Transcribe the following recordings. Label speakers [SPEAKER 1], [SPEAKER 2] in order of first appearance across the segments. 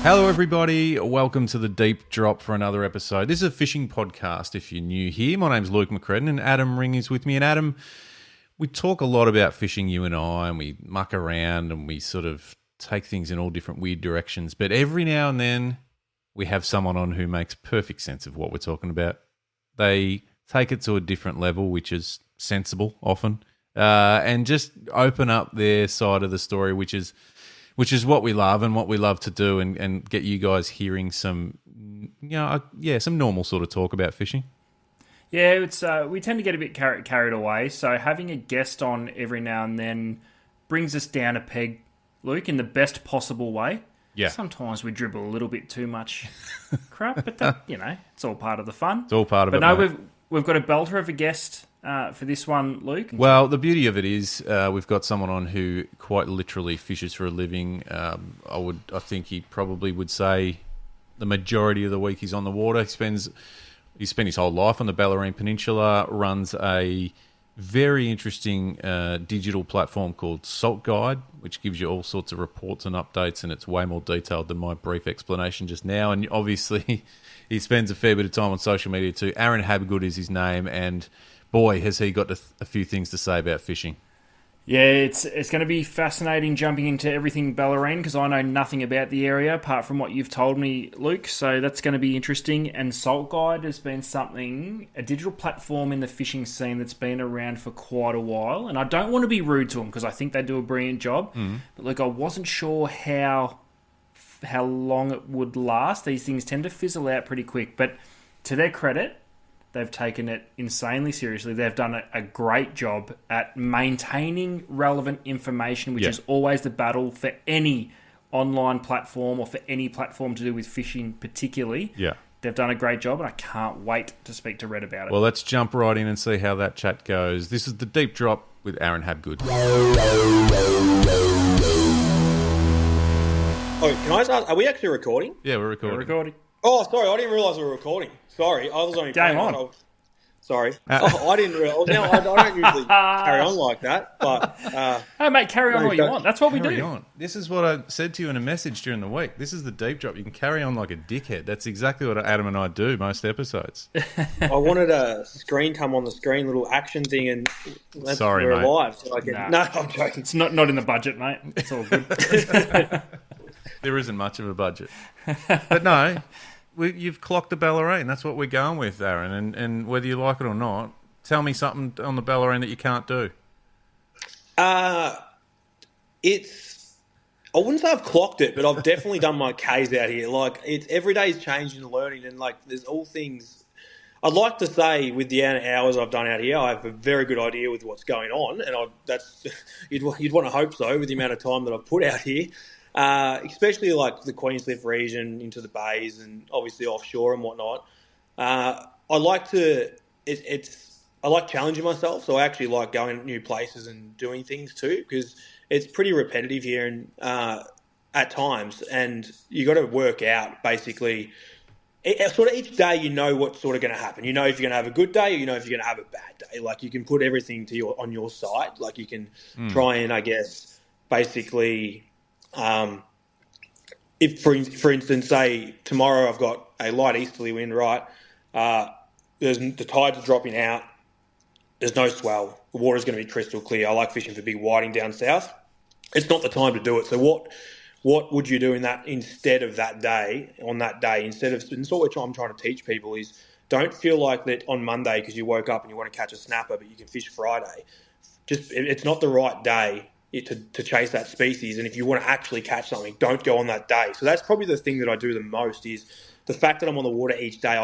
[SPEAKER 1] Hello, everybody. Welcome to the Deep Drop for another episode. This is a fishing podcast. If you're new here, my name's Luke McCredden and Adam Ring is with me. And Adam, we talk a lot about fishing, you and I, and we muck around and we sort of take things in all different weird directions. But every now and then we have someone on who makes perfect sense of what we're talking about. They take it to a different level, which is sensible often, and just open up their side of the story, which is what we love and what we love to do, and get you guys hearing some, some normal sort of talk about fishing.
[SPEAKER 2] Yeah, it's we tend to get a bit carried away, so having a guest on every now and then brings us down a peg, Luke, in the best possible way.
[SPEAKER 1] Yeah.
[SPEAKER 2] Sometimes we dribble a little bit too much crap, but that, it's all part of the fun.
[SPEAKER 1] It's all part of it.
[SPEAKER 2] But no, we've got a belter of a guest for this one, Luke.
[SPEAKER 1] Well, the beauty of it is we've got someone on who quite literally fishes for a living. I think he probably would say the majority of the week he's on the water. He spent his whole life on the Bellarine Peninsula, runs a very interesting digital platform called Salt Guide, which gives you all sorts of reports and updates, and it's way more detailed than my brief explanation just now. And obviously, he spends a fair bit of time on social media too. Aaron Habgood is his name, and boy, has he got a few things to say about fishing.
[SPEAKER 2] Yeah, it's going to be fascinating jumping into everything Bellarine, because I know nothing about the area apart from what you've told me, Luke. So that's going to be interesting. And Salt Guide has been a digital platform in the fishing scene that's been around for quite a while. And I don't want to be rude to them because I think they do a brilliant job. But look, I wasn't sure how long it would last. These things tend to fizzle out pretty quick. But to their credit, they've taken it insanely seriously. They've done a great job at maintaining relevant information, which is always the battle for any online platform or for any platform to do with fishing particularly.
[SPEAKER 1] Yeah.
[SPEAKER 2] They've done a great job, and I can't wait to speak to Red about it.
[SPEAKER 1] Well, let's jump right in and see how that chat goes. This is The Deep Drop with Aaron Habgood.
[SPEAKER 3] Oh, can I just ask, are we actually recording?
[SPEAKER 1] Yeah, we're recording.
[SPEAKER 3] Oh, sorry, I didn't realise we were recording. Sorry, I was only
[SPEAKER 2] Game
[SPEAKER 3] playing.
[SPEAKER 2] on.
[SPEAKER 3] Sorry. I didn't realise. No, I don't usually carry on like that. But
[SPEAKER 2] hey, mate, carry on what you want. That's what we do.
[SPEAKER 1] On. This is what I said to you in a message during the week. This is the Deep Drop. You can carry on like a dickhead. That's exactly what Adam and I do most episodes.
[SPEAKER 3] I wanted a screen come on the screen, little action thing, and
[SPEAKER 1] sorry,
[SPEAKER 3] we're
[SPEAKER 1] mate.
[SPEAKER 3] Alive. So I can, No, I'm joking.
[SPEAKER 2] It's not in the budget, mate. It's all good.
[SPEAKER 1] There isn't much of a budget. But no... You've clocked the Bellarine. That's what we're going with, Aaron. And whether you like it or not, tell me something on the Bellarine that you can't do.
[SPEAKER 3] I wouldn't say I've clocked it, but I've definitely done my Ks out here. Like, it's every day is changing and learning, and like there's all things. I'd like to say with the hours I've done out here, I have a very good idea with what's going on, and you'd want to hope so with the amount of time that I've put out here. Especially like the Queenscliff region into the bays and obviously offshore and whatnot. I like challenging myself, so I actually like going to new places and doing things too, because it's pretty repetitive here and at times, and you got to work out basically. Sort of each day, you know what's sort of going to happen. You know if you're going to have a good day, or you know if you're going to have a bad day. Like you can put everything on your side. Like you can try and I guess basically. If, for instance, say tomorrow I've got a light easterly wind, right? The tides are dropping out. There's no swell. The water's going to be crystal clear. I like fishing for big whiting down south. It's not the time to do it. So what would you do instead of that day, on that day? And so what I'm trying to teach people is don't feel like that on Monday because you woke up and you want to catch a snapper, but you can fish Friday. It's not the right day to chase that species, and if you want to actually catch something, don't go on that day. So that's probably the thing that I do the most is the fact that I'm on the water each day. I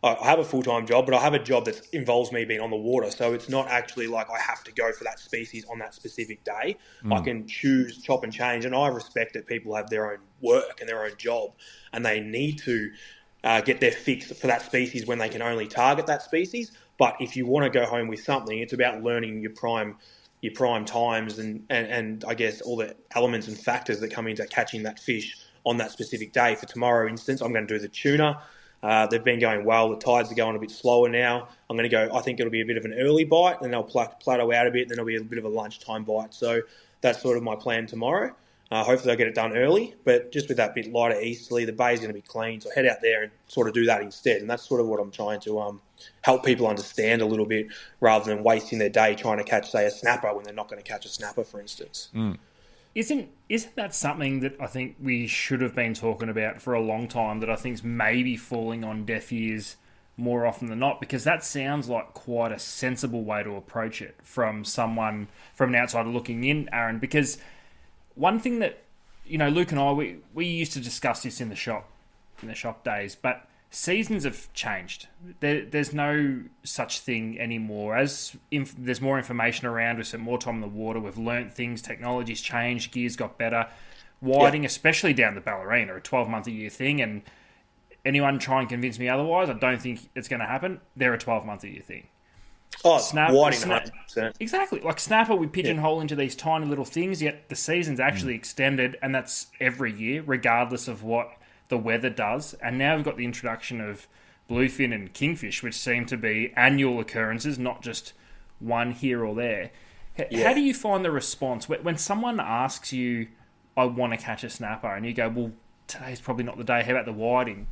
[SPEAKER 3] have a full-time job, but I have a job that involves me being on the water. So it's not actually like I have to go for that species on that specific day. I can choose, chop and change, and I respect that people have their own work and their own job, and they need to get their fix for that species when they can only target that species. But if you want to go home with something, it's about learning your prime times and I guess all the elements and factors that come into catching that fish on that specific day. For tomorrow, instance, I'm going to do the tuna. They've been going well. The tides are going a bit slower now. I'm going to go, I think it'll be a bit of an early bite, and they'll plateau out a bit, and then it'll be a bit of a lunchtime bite. So that's sort of my plan tomorrow. Hopefully I get it done early, but just with that bit lighter easterly, the bay's going to be clean. So I head out there and sort of do that instead. And that's sort of what I'm trying to help people understand a little bit, rather than wasting their day trying to catch, say, a snapper when they're not going to catch a snapper, for instance.
[SPEAKER 2] Isn't that something that I think we should have been talking about for a long time, that I think's maybe falling on deaf ears more often than not? Because that sounds like quite a sensible way to approach it from someone from an outsider looking in, Aaron. Because one thing that, Luke and I, we used to discuss this in the shop days, but seasons have changed. There's no such thing anymore. As there's more information around, we've spent more time in the water, we've learnt things, technology's changed, gears got better. Whiting, especially down the Bellarine, are a 12-month-a-year thing, and anyone try and convince me otherwise, I don't think it's going to happen. They're a 12-month-a-year thing.
[SPEAKER 3] Oh, whiting, 100%.
[SPEAKER 2] Exactly. Like snapper, we pigeonhole into these tiny little things, yet the season's actually extended, and that's every year, regardless of what the weather does. And now we've got the introduction of bluefin and kingfish, which seem to be annual occurrences, not just one here or there. How do you find the response when someone asks you, I want to catch a snapper, and you go, well, today's probably not the day, how about the whiting?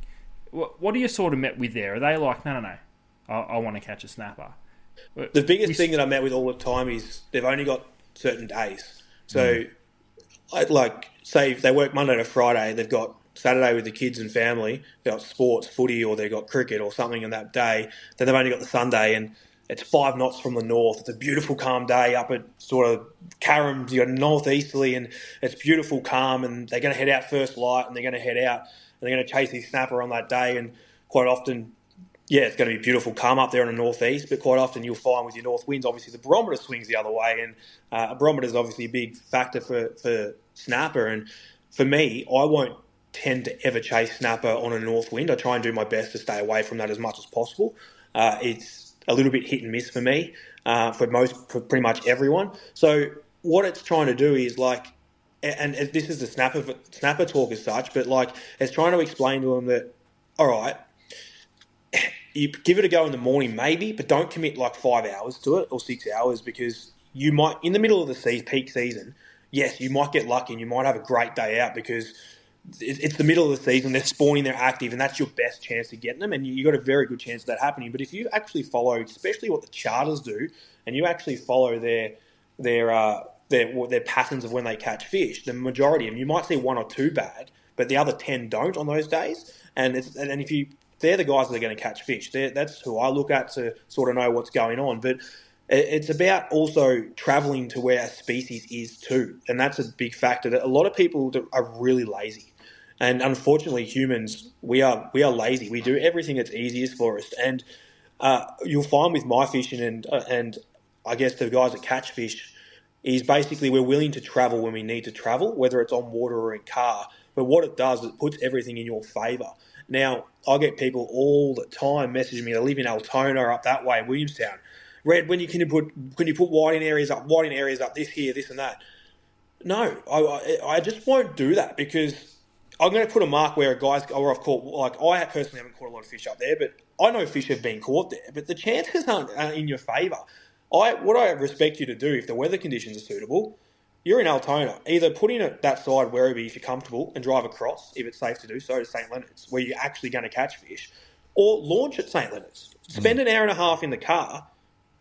[SPEAKER 2] What are you sort of met with there? Are they like, no, I want to catch a snapper?
[SPEAKER 3] The biggest thing that I met with all the time is they've only got certain days. So, say they work Monday to Friday, they've got Saturday with the kids and family, they've got sports, footy, or they've got cricket or something on that day. Then they've only got the Sunday, and it's 5 knots from the north. It's a beautiful, calm day up at sort of Carrams. You got northeasterly, and it's beautiful, calm, and they're going to head out first light, and they're going to head out, and they're going to chase these snapper on that day. And quite often, it's going to be beautiful, calm up there in the northeast, but quite often you'll find with your north winds, obviously the barometer swings the other way, and a barometer is obviously a big factor for snapper. And for me, I won't tend to ever chase snapper on a north wind. I try and do my best to stay away from that as much as possible. It's a little bit hit and miss for me, for pretty much everyone. So what it's trying to do is and this is the snapper talk as such, but it's trying to explain to them that, all right, you give it a go in the morning maybe, but don't commit 5 hours to it or 6 hours, because you might, in the middle of the peak season, yes, you might get lucky and you might have a great day out because it's the middle of the season, they're spawning, they're active, and that's your best chance of getting them, and you got a very good chance of that happening. But if you actually follow, especially what the charters do, and you actually follow their patterns of when they catch fish, the majority of them, you might see 1 or 2 bad, but the other 10 don't on those days. And if they're the guys that are going to catch fish. That's who I look at to sort of know what's going on. But it's about also travelling to where a species is too, and that's a big factor. That a lot of people are really lazy, and unfortunately, humans we are lazy. We do everything that's easiest for us, and you'll find with my fishing and I guess the guys that catch fish is basically we're willing to travel when we need to travel, whether it's on water or in car. But what it does is it puts everything in your favour. Now, I get people all the time messaging me. They live in Altona or up that way, Williamstown. Red, can you put whiting areas up, this here, this and that? No, I just won't do that, because I'm going to put a mark where I've caught, I personally haven't caught a lot of fish up there, but I know fish have been caught there, but the chances aren't in your favour. What I respect you to do, if the weather conditions are suitable, you're in Altona, either put in that side Werribee if you're comfortable and drive across, if it's safe to do so, to St Leonard's, where you're actually going to catch fish, or launch at St Leonard's. Spend an hour and a half in the car,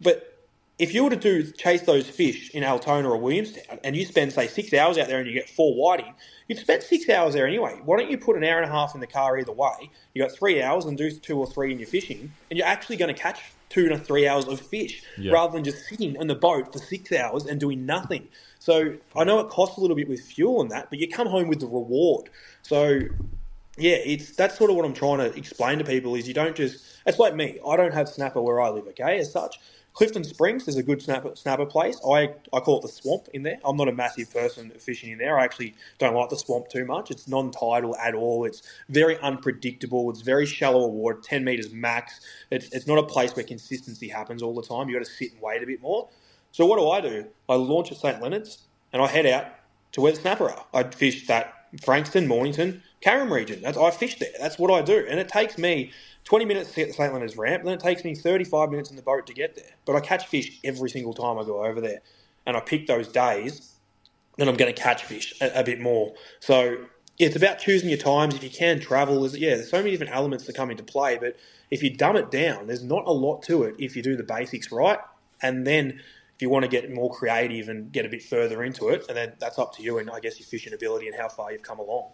[SPEAKER 3] but if you were to chase those fish in Altona or Williamstown, and you spend, say, 6 hours out there and you get 4 whiting, you've spent 6 hours there anyway. Why don't you put an hour and a half in the car either way? You got 3 hours and do 2 or 3 in your fishing, and you're actually going to catch 2 to 3 hours of fish, rather than just sitting on the boat for 6 hours and doing nothing. So I know it costs a little bit with fuel and that, but you come home with the reward. So that's sort of what I'm trying to explain to people is you don't just, it's like me. I don't have snapper where I live, okay, as such. Clifton Springs is a good snapper place. I call it the swamp in there. I'm not a massive person fishing in there. I actually don't like the swamp too much. It's non-tidal at all. It's very unpredictable. It's very shallow water, 10 metres max. It's not a place where consistency happens all the time. You've got to sit and wait a bit more. So what do? I launch at St Leonard's and I head out to where the snapper are. I fish that Frankston, Mornington, Carrum region. I fish there. That's what I do. And it takes me 20 minutes to get the St Leonard's ramp, then it takes me 35 minutes in the boat to get there. But I catch fish every single time I go over there. And I pick those days then I'm going to catch fish a bit more. So it's about choosing your times. If you can travel, there's so many different elements that come into play. But if you dumb it down, there's not a lot to it if you do the basics right. And then if you want to get more creative and get a bit further into it, and then that's up to you and I guess your fishing ability and how far you've come along.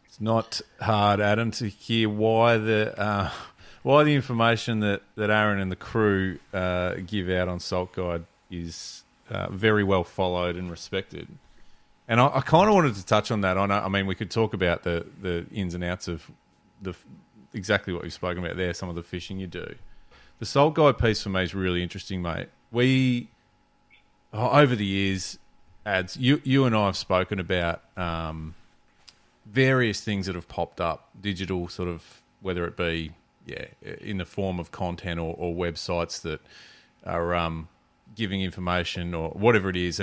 [SPEAKER 1] It's not hard, Adam, to hear why the information that Aaron and the crew give out on Salt Guide is very well followed and respected. And I kind of wanted to touch on that. I mean, we could talk about the ins and outs of exactly what we've spoken about there, some of the fishing you do. The Salt Guide piece for me is really interesting, mate. Over the years, Ads, you and I have spoken about various things that have popped up, digital sort of, whether it be in the form of content or websites that are giving information or whatever it is.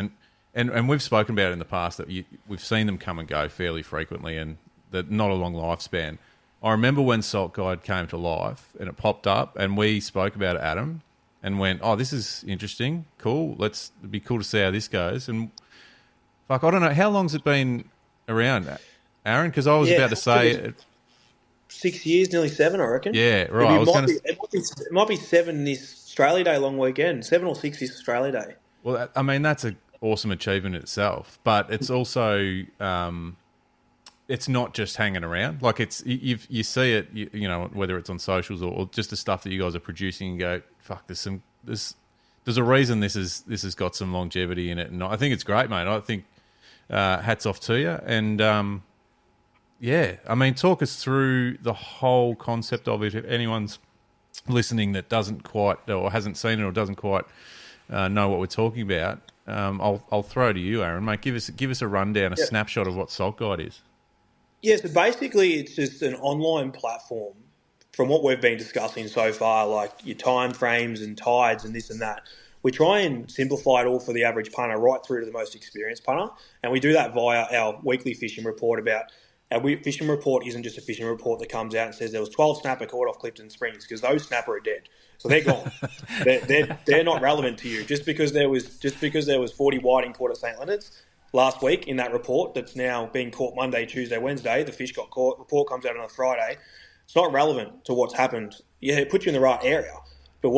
[SPEAKER 1] And we've spoken about it in the past that we've seen them come and go fairly frequently and that not a long lifespan. I remember when Salt Guide came to life and it popped up and we spoke about it, Adam, and went, oh, this is interesting, cool, it'd be cool to see how this goes. And fuck, I don't know, how long's it been around, Aaron? Because I was about to say...
[SPEAKER 3] 6 years, nearly 7, I reckon.
[SPEAKER 1] Yeah, right.
[SPEAKER 3] It might be 7 this Australia Day long weekend, 7 or 6 this Australia Day.
[SPEAKER 1] Well, I mean, that's an awesome achievement in itself, but it's also... it's not just hanging around. Like you see it, you know, whether it's on socials or just the stuff that you guys are producing, and go, fuck, there's a reason this has got some longevity in it, and I think it's great, mate. I think hats off to you, and I mean, talk us through the whole concept of it. If anyone's listening that doesn't quite or hasn't seen it or doesn't quite know what we're talking about, I'll throw to you, Aaron, mate. Give us a rundown, a snapshot of what Salt Guide is.
[SPEAKER 3] Yeah, so basically it's just an online platform from what we've been discussing so far, like your time frames and tides and this and that. We try and simplify it all for the average punter right through to the most experienced punter, and we do that via our weekly fishing report. Our fishing report isn't just a fishing report that comes out and says there was 12 snapper caught off Clifton Springs, because those snapper are dead. So they're gone. they're not relevant to you. Just because there was 40 whiting caught at St. Leonard's last week in that report that's now being caught Monday, Tuesday, Wednesday, the fish got caught, report comes out on a Friday, it's not relevant to what's happened. Yeah, it puts you in the right area. But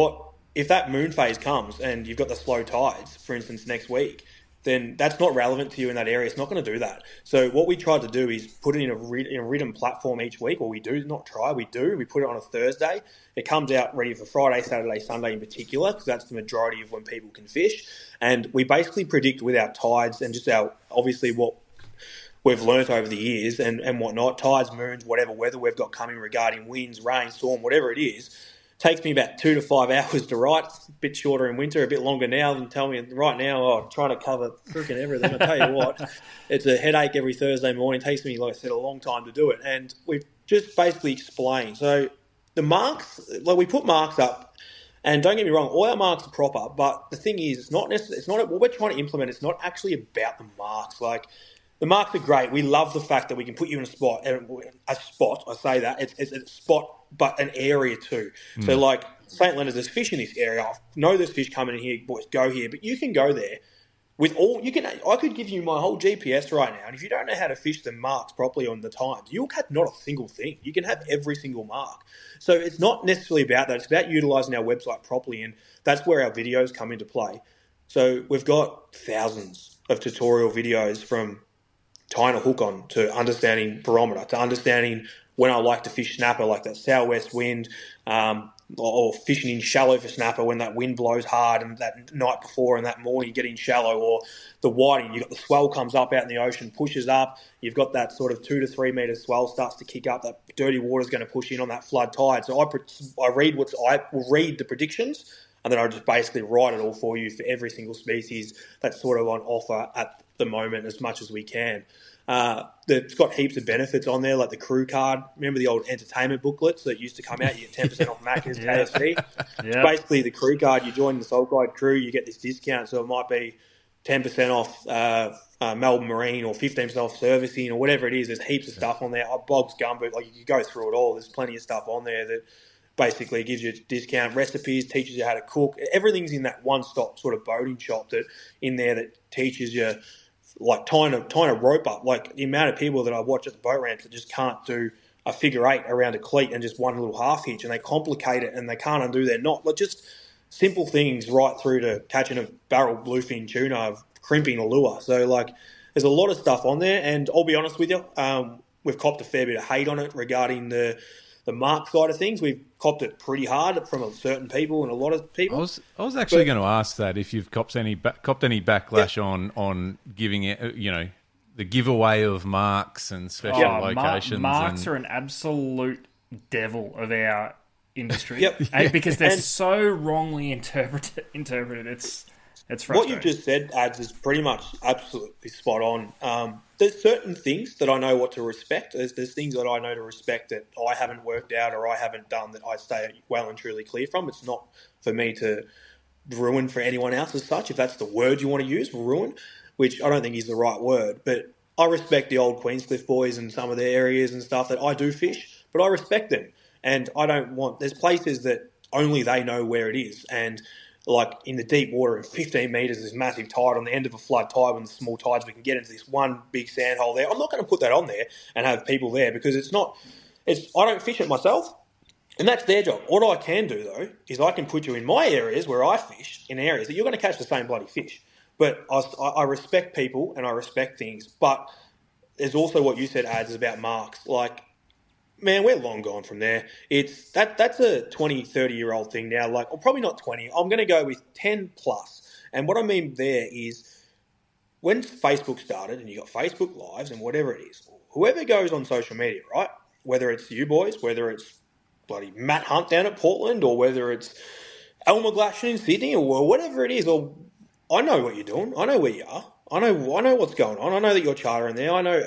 [SPEAKER 3] if that moon phase comes and you've got the slow tides, for instance, next week, then that's not relevant to you in that area. It's not going to do that. So what we tried to do is put it in a written platform each week, or we do, not try, we do. We put it on a Thursday. It comes out ready for Friday, Saturday, Sunday in particular, because that's the majority of when people can fish. And we basically predict with our tides and just obviously what we've learnt over the years and whatnot, tides, moons, whatever weather we've got coming regarding winds, rain, storm, whatever it is. Takes me about 2 to 5 hours to write. It's a bit shorter in winter, a bit longer now. Than tell me right now, trying to cover freaking everything. I tell you what, it's a headache every Thursday morning. It takes me, like I said, a long time to do it. And we've just basically explained. So the marks, like we put marks up, and don't get me wrong, all our marks are proper. But the thing is, it's not what we're trying to implement. It's not actually about the marks. Like, the marks are great. We love the fact that we can put you in a spot. I say that. It's a spot, but an area too. So like St. Leonard's, there's fish in this area. I know there's fish coming in here, boys, go here. But you can go there I could give you my whole GPS right now, and if you don't know how to fish the marks properly on the times, you'll catch not a single thing. You can have every single mark. So it's not necessarily about that. It's about utilising our website properly, and that's where our videos come into play. So we've got thousands of tutorial videos from tying a hook on to understanding barometer, to understanding when I like to fish snapper, like that southwest wind, or fishing in shallow for snapper when that wind blows hard and that night before and that morning you get in shallow, or the whiting, you've got the swell comes up out in the ocean, pushes up, you've got that sort of 2 to 3 metre swell starts to kick up, that dirty water's going to push in on that flood tide. So I will read the predictions, and then I just basically write it all for you for every single species that's sort of on offer at the moment as much as we can. It's got heaps of benefits on there, like the crew card. Remember the old entertainment booklets that used to come out? You get 10% off Macca's, KFC. It's basically the crew card. You join the Salt Guide crew, you get this discount. So it might be 10% off Melbourne Marine or 15% off servicing or whatever it is. There's heaps of stuff on there. Bob's Gumboot, like you can go through it all. There's plenty of stuff on there that basically gives you a discount, recipes, teaches you how to cook. Everything's in that one-stop sort of boating shop that teaches you like tying a rope up. Like the amount of people that I watch at the boat ramps that just can't do a figure eight around a cleat and just one little half hitch, and they complicate it and they can't undo their knot. Like just simple things right through to catching a barrel bluefin tuna, crimping a lure. So like there's a lot of stuff on there, and I'll be honest with you, we've copped a fair bit of hate on it regarding the mark side of things. We've copped it pretty hard from certain people and a lot of people.
[SPEAKER 1] I was actually going to ask that if you've copped any backlash on giving it, the giveaway of marks and special locations.
[SPEAKER 2] Marks are an absolute devil of our industry. Because they're so wrongly interpreted. It's frustrating.
[SPEAKER 3] What you've just said, Ads, is pretty much absolutely spot on. There's certain things that I know what to respect. There's things that I know to respect that I haven't worked out or I haven't done that I stay well and truly clear from. It's not for me to ruin for anyone else as such, if that's the word you want to use, ruin, which I don't think is the right word. But I respect the old Queenscliff boys and some of their areas and stuff that I do fish, but I respect them. And I don't want... There's places that only they know where it is, and like in the deep water in 15 metres, this massive tide on the end of a flood tide, when the small tides, we can get into this one big sand hole there. I'm not going to put that on there and have people there because I don't fish it myself, and that's their job. What I can do, though, is I can put you in my areas where I fish, in areas that you're going to catch the same bloody fish. But I respect people and I respect things. But there's also what you said, Ads, about marks. Like, man, we're long gone from there. That's a 20, 30-year-old thing now. Like, or probably not 20. I'm going to go with 10 plus. And what I mean there is when Facebook started and you got Facebook Lives and whatever it is, whoever goes on social media, right, whether it's you boys, whether it's bloody Matt Hunt down at Portland, or whether it's Elmer Glashan in Sydney, or whatever it is, or I know what you're doing. I know where you are. I know what's going on. I know that you're chartering there. I know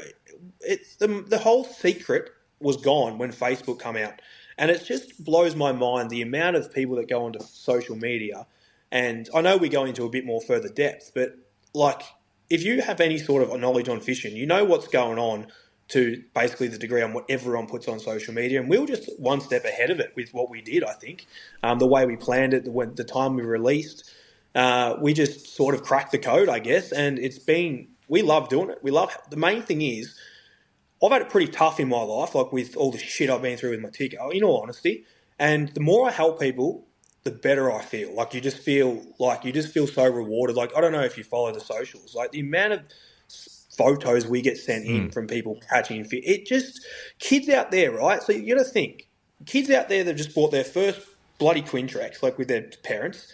[SPEAKER 3] it's the whole secret was gone when Facebook come out. And it just blows my mind the amount of people that go onto social media. And I know we go into a bit more further depth, but like if you have any sort of knowledge on fishing, you know what's going on to basically the degree on what everyone puts on social media. And we were just one step ahead of it with what we did, I think. The way we planned it, the time we released, we just sort of cracked the code, I guess. And we love doing it. The main thing is, I've had it pretty tough in my life, like with all the shit I've been through with my ticket, in all honesty. And the more I help people, the better I feel. Like you just feel so rewarded. Like, I don't know if you follow the socials, like the amount of photos we get sent in from people catching fish. It just, kids out there, right? So you got to think, kids out there that just bought their first bloody Quintrex, like with their parents,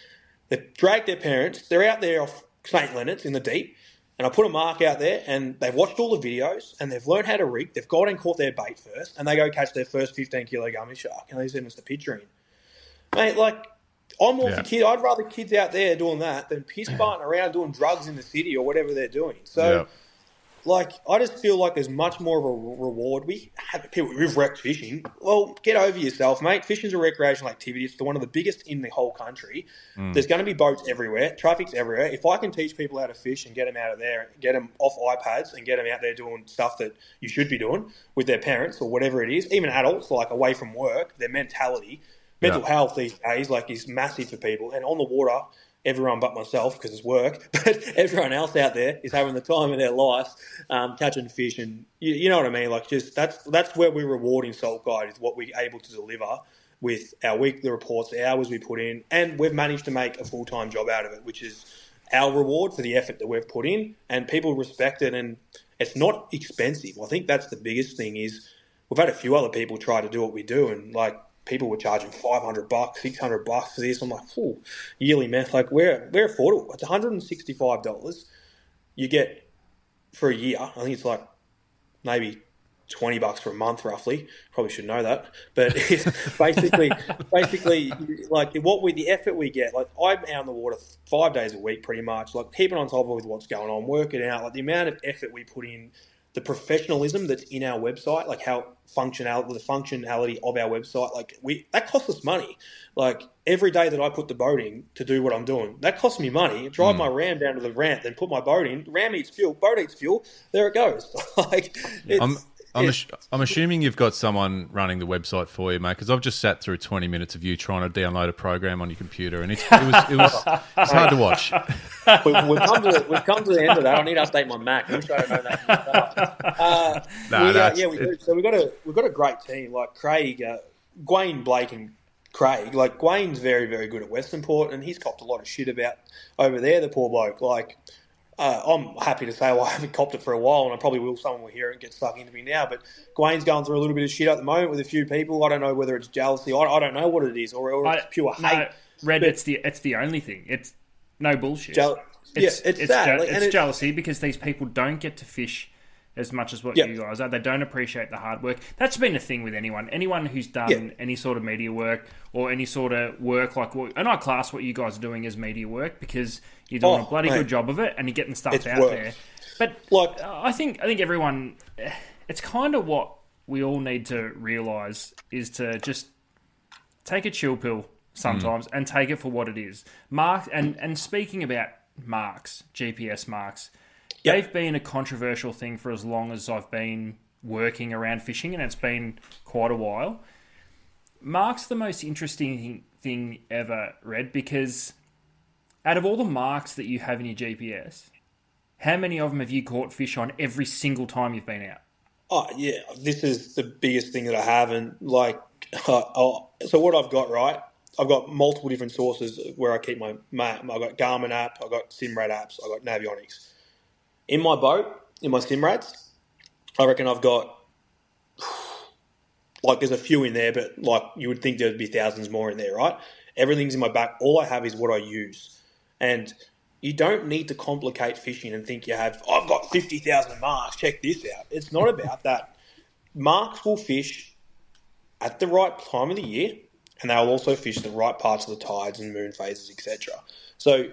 [SPEAKER 3] they dragged their parents, they're out there off St. Leonard's in the deep, and I put a mark out there, and they've watched all the videos, and they've learned how to rig. They've gone and caught their bait first, and they go catch their first 15-kilo gummy shark, and they send us the picture in. Mate, like, I'm all for kids. I'd rather kids out there doing that than piss farting around doing drugs in the city or whatever they're doing. So, like, I just feel like there's much more of a reward. We have people who've wrecked fishing. Well, get over yourself, mate. Fishing's a recreational activity. It's one of the biggest in the whole country. There's going to be boats everywhere. Traffic's everywhere. If I can teach people how to fish and get them out of there, get them off iPads and get them out there doing stuff that you should be doing with their parents or whatever it is, even adults, like away from work, their mental health these days, like, is massive for people. And on the water, everyone but myself, because it's work, but everyone else out there is having the time of their life, catching fish, and you know what I mean. Like, just that's where we reward in Salt Guide, is what we're able to deliver with our weekly reports, the hours we put in, and we've managed to make a full-time job out of it, which is our reward for the effort that we've put in, and people respect it, and it's not expensive. I think that's the biggest thing. Is we've had a few other people try to do what we do, and like, people were charging $500, $600 for this. I'm like, yearly math. Like, we're affordable. It's $165. You get for a year. I think it's like maybe $20 for a month, roughly. Probably should know that. But it's basically, like the effort we get. Like, I'm out in the water 5 days a week, pretty much. Like, keeping on top of what's going on, working out. Like, the amount of effort we put in, the professionalism that's in our website, like the functionality of our website, like that costs us money. Like, every day that I put the boat in to do what I'm doing, that costs me money. Drive my ram down to the ramp, then put my boat in. Ram eats fuel, boat eats fuel. There it goes. Like,
[SPEAKER 1] I'm assuming you've got someone running the website for you, mate, because I've just sat through 20 minutes of you trying to download a program on your computer, and it's hard to watch.
[SPEAKER 3] We've come to the end of that. I need to update my Mac. I wish I had known that. We do. So we've got a great team like Craig, Gwayne, Blake, and Craig. Like Gwayne's very, very good at Westernport, and he's copped a lot of shit about over there. The poor bloke. Like I'm happy to say, well, I haven't copped it for a while, and I probably will. Someone will hear it and get stuck into me now. But Gwayne's going through a little bit of shit at the moment with a few people. I don't know whether it's jealousy. I don't know what it is, or it's pure hate.
[SPEAKER 2] No, Red, it's the only thing. It's no bullshit.
[SPEAKER 3] It's sad.
[SPEAKER 2] It's jealousy because these people don't get to fish as much as what you guys are. They don't appreciate the hard work. That's been a thing with anyone who's done any sort of media work or any sort of work like what, and I class what you guys are doing as media work because you're doing a bloody good job of it and you're getting stuff out there. But I think everyone, it's kind of what we all need to realise is to just take a chill pill sometimes and take it for what it is. And speaking about marks, GPS marks, they've been a controversial thing for as long as I've been working around fishing, and it's been quite a while. Mark's the most interesting thing ever, Red, because out of all the marks that you have in your GPS, how many of them have you caught fish on every single time you've been out?
[SPEAKER 3] Oh, yeah, this is the biggest thing that I have, and so what I've got, right, I've got multiple different sources where I keep my map. I've got Garmin app, I've got Simrad apps, I've got Navionics. In my boat, in my Simrads, I reckon I've got, there's a few in there, but you would think there'd be thousands more in there, right? Everything's in my back. All I have is what I use. And you don't need to complicate fishing and think I've got 50,000 marks, check this out. It's not about that. Marks will fish at the right time of the year, and they'll also fish the right parts of the tides and moon phases, etc. So,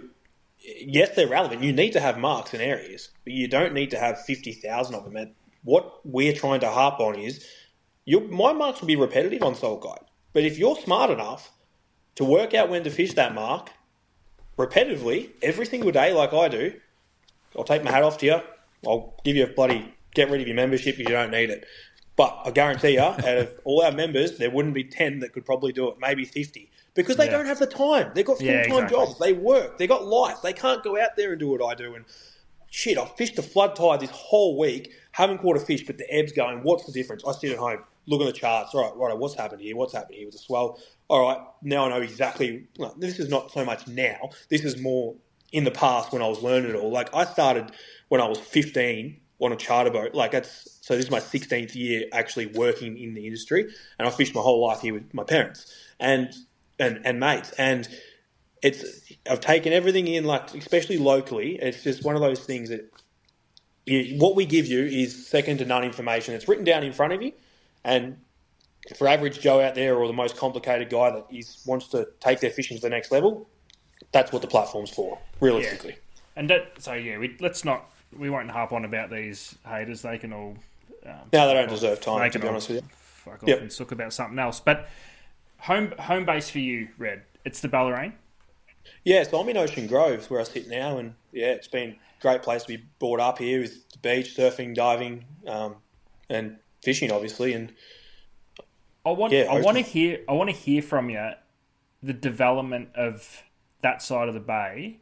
[SPEAKER 3] yes, they're relevant. You need to have marks in areas, but you don't need to have 50,000 of them. And what we're trying to harp on is my marks will be repetitive on Salt Guide. But if you're smart enough to work out when to fish that mark repetitively every single day like I do, I'll take my hat off to you. I'll give you a bloody get rid of your membership if you don't need it. But I guarantee you, out of all our members, there wouldn't be 10 that could probably do it, maybe 50. Because they don't have the time. They've got full-time jobs. They work. They got life. They can't go out there and do what I do. And shit, I've fished the flood tide this whole week, haven't caught a fish, but the ebb's going. What's the difference? I sit at home, look at the charts. All right, what's happened here? What's happened here with the swell? All right, now I know exactly. Well, this is not so much now. This is more in the past when I was learning it all. I started when I was 15 on a charter boat. So this is my 16th year actually working in the industry, and I fished my whole life here with my parents and mates. And I've taken everything in, especially locally. It's just one of those things that what we give you is second to none information. It's written down in front of you, and for average Joe out there or the most complicated guy that wants to take their fishing to the next level, that's what the platform's for, realistically.
[SPEAKER 2] Yeah. We won't harp on about these haters. They can all...
[SPEAKER 3] no, they don't deserve time, to be honest with you.
[SPEAKER 2] Fuck off and suck about something else. But home base for you, Red, it's the Bellarine?
[SPEAKER 3] Yeah, so I'm in Ocean Grove, where I sit now, and it's been a great place to be brought up here with the beach, surfing, diving, and fishing, obviously. And
[SPEAKER 2] I want to hear from you the development of that side of the bay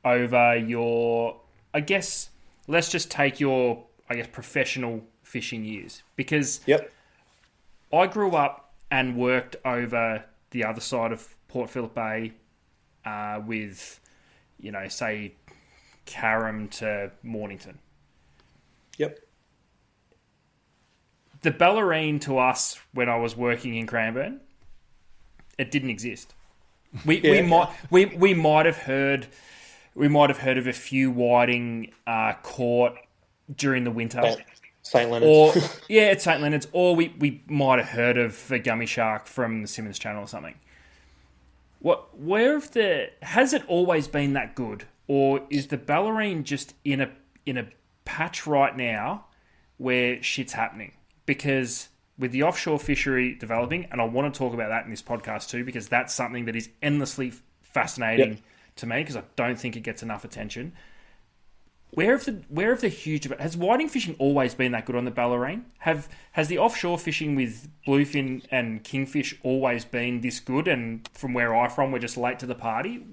[SPEAKER 2] over your... I guess let's just take your, professional fishing years, because I grew up and worked over the other side of Port Phillip Bay with, say, Carrum to Mornington.
[SPEAKER 3] Yep.
[SPEAKER 2] The Bellarine to us when I was working in Cranbourne, it didn't exist. We might have heard of a few whiting caught during the winter.
[SPEAKER 3] St. Leonard's.
[SPEAKER 2] It's St. Leonard's. Or we might have heard of a gummy shark from the Simmons Channel or something. Has it always been that good? Or is the Bellarine just in a patch right now where shit's happening? Because with the offshore fishery developing, and I want to talk about that in this podcast too, because that's something that is endlessly fascinating to me, because I don't think it gets enough attention. Where have the huge has whiting fishing always been that good on the Bellarine? Has the offshore fishing with bluefin and kingfish always been this good? And from where I'm from, we're just late to the party.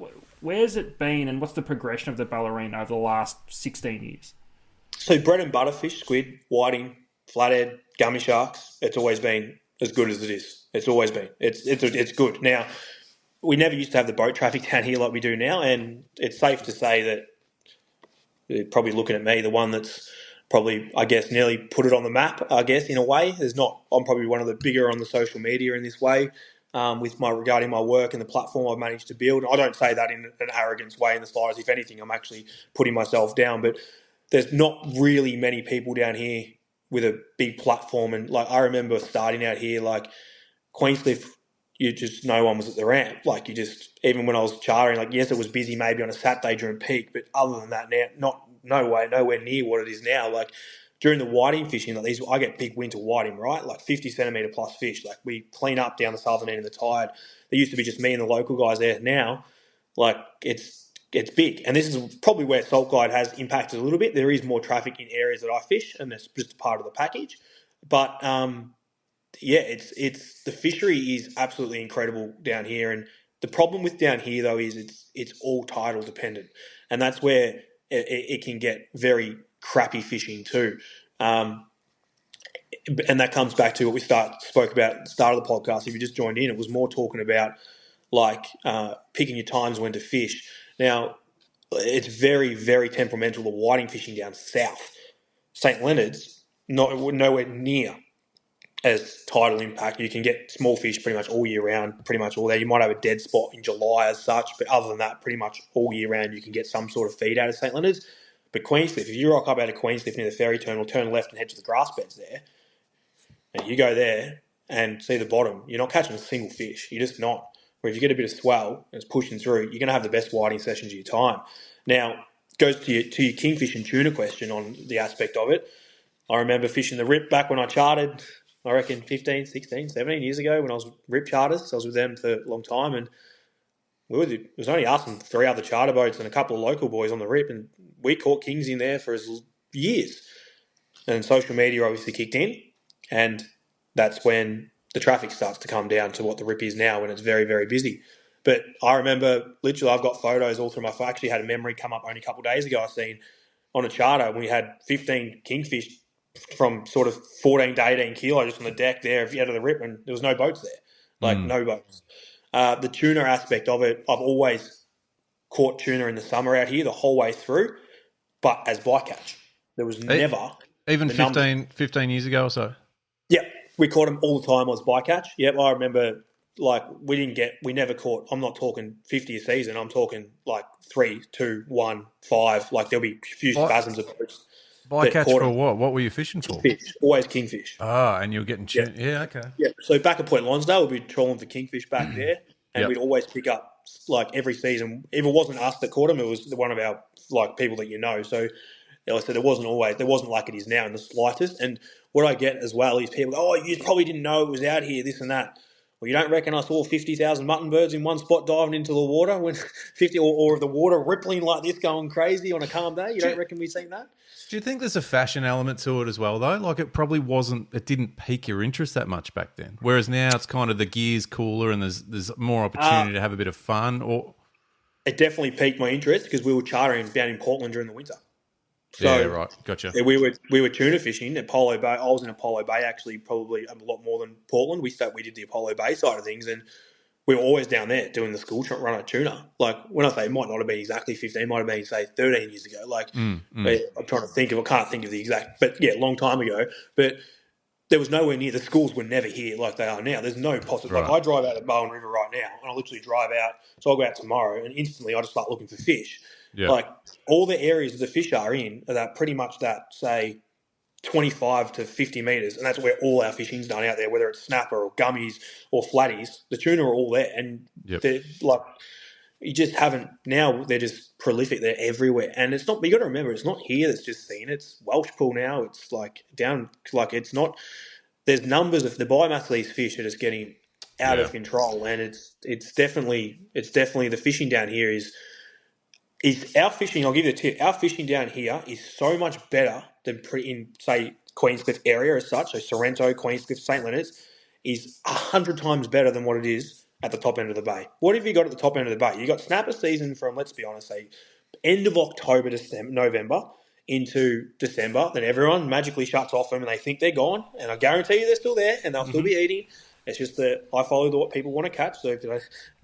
[SPEAKER 2] Where's it been, and what's the progression of the Bellarine over the last 16 years?
[SPEAKER 3] So bread and butter fish, squid, whiting, flathead, gummy sharks. It's always been as good as it is. It's always been. It's good. Now, we never used to have the boat traffic down here like we do now, and it's safe to say that you're probably looking at me, the one that's probably, I guess, nearly put it on the map, I guess, in a way. I'm probably one of the bigger on the social media in this way, regarding my work and the platform I've managed to build. I don't say that in an arrogance way in the slightest. If anything, I'm actually putting myself down. But there's not really many people down here with a big platform. And like, I remember starting out here, like Queenscliff, no one was at the ramp. Like, even when I was chartering, like, yes, it was busy maybe on a Saturday during peak, but other than that, now, nowhere near what it is now. Like, during the whiting fishing, like these, I get big winter whiting, right? Like 50 centimetre plus fish. Like, we clean up down the southern end of the tide. There used to be just me and the local guys there. Now, like, it's big. And this is probably where Salt Guide has impacted a little bit. There is more traffic in areas that I fish, and that's just a part of the package. But, yeah, it's the fishery is absolutely incredible down here, and the problem with down here though is it's all tidal dependent, and that's where it can get very crappy fishing too, and that comes back to what we spoke about at the start of the podcast. If you just joined in, it was more talking about like picking your times when to fish. Now, it's very, very temperamental, the whiting fishing down south. St Leonard's nowhere near as tidal impact. You can get small fish pretty much all year round, pretty much all there. You might have a dead spot in July as such, but other than that, pretty much all year round you can get some sort of feed out of St Leonard's. But Queenscliff, if you rock up out of Queenscliff near the ferry terminal, turn left and head to the grass beds there, and you go there and see the bottom, you're not catching a single fish. You're just not. Where if you get a bit of swell and it's pushing through, you're going to have the best whiting sessions of your time. Now, goes to your kingfish and tuna question on the aspect of it. I remember fishing the Rip back when I chartered, I reckon 15, 16, 17 years ago when I was Rip Charters. I was with them for a long time, and it was only us and 3 other charter boats and a couple of local boys on the Rip, and we caught kings in there for years. And social media obviously kicked in, and that's when the traffic starts to come down to what the Rip is now, when it's very, very busy. But I remember, literally, I've got photos all through my phone. I actually had a memory come up only a couple of days ago. I seen on a charter when we had 15 kingfish from sort of 14 to 18 kilo just on the deck there out of the Rip, and there was no boats there. Like, no boats. The tuna aspect of it, I've always caught tuna in the summer out here the whole way through, but as bycatch. There was never...
[SPEAKER 1] Even 15 years ago or so?
[SPEAKER 3] Yeah, we caught them all the time as bycatch. Yep, I remember, like, we never caught, I'm not talking 50 a season, I'm talking like 3, 2, 1, 5. Like, there'll be a few spasms of boats.
[SPEAKER 1] Bycatch for what? What were you fishing for?
[SPEAKER 3] Fish, always kingfish.
[SPEAKER 1] Ah, and you were getting tuna. Yeah, okay.
[SPEAKER 3] Yeah, so back at Point Lonsdale, we'd be trawling for kingfish back there, and we'd always pick up, like, every season. If it wasn't us that caught them, it was one of our, like, people that you know. So, I said, there wasn't like it is now in the slightest. And what I get as well is people go, oh, you probably didn't know it was out here, this and that. Well, you don't reckon I saw 50,000 mutton birds in one spot diving into the water when 50 or the water rippling like this going crazy on a calm day? You don't reckon we've seen that?
[SPEAKER 1] Do you think there's a fashion element to it as well, though? Like, it didn't pique your interest that much back then. Whereas now it's kind of the gear's cooler and there's more opportunity to have a bit of fun. Or
[SPEAKER 3] it definitely piqued my interest because we were chartering down in Portland during the winter. So,
[SPEAKER 1] yeah, right. Gotcha.
[SPEAKER 3] We were tuna fishing at Apollo Bay. I was in Apollo Bay actually, probably a lot more than Portland. We did the Apollo Bay side of things, and we were always down there doing the school run of tuna. Like, when I say it might not have been exactly 15, it might have been, say, 13 years ago. Like, I'm trying to think of, I can't think of the exact, but yeah, long time ago. But there was nowhere near, the schools were never here like they are now. There's no possibility.
[SPEAKER 1] Right.
[SPEAKER 3] Like, I drive out of Bowen River right now, and I literally drive out, so I'll go out tomorrow, and instantly I just start looking for fish.
[SPEAKER 1] Yeah.
[SPEAKER 3] Like, all the areas the fish are in are that pretty much that, say, 25 to 50 metres, and that's where all our fishing's done out there, whether it's snapper or gummies or flatties. The tuna are all there, and they're like, you just haven't, now they're just prolific, they're everywhere. And it's not, you got to remember, it's not here that's just seen, it's Welsh Pool now, it's like down, like, it's not, there's numbers of the biomass of these fish are just getting out of control, and it's definitely the fishing down here is, is our fishing. I'll give you a tip. Our fishing down here is so much better than in say Queenscliff area as such. So Sorrento, Queenscliff, St Leonard's is 100 times better than what it is at the top end of the bay. What have you got at the top end of the bay? You got snapper season from, let's be honest, say end of October to November into December. Then everyone magically shuts off them and they think they're gone. And I guarantee you they're still there and they'll still be eating. It's just that I follow what people want to catch, so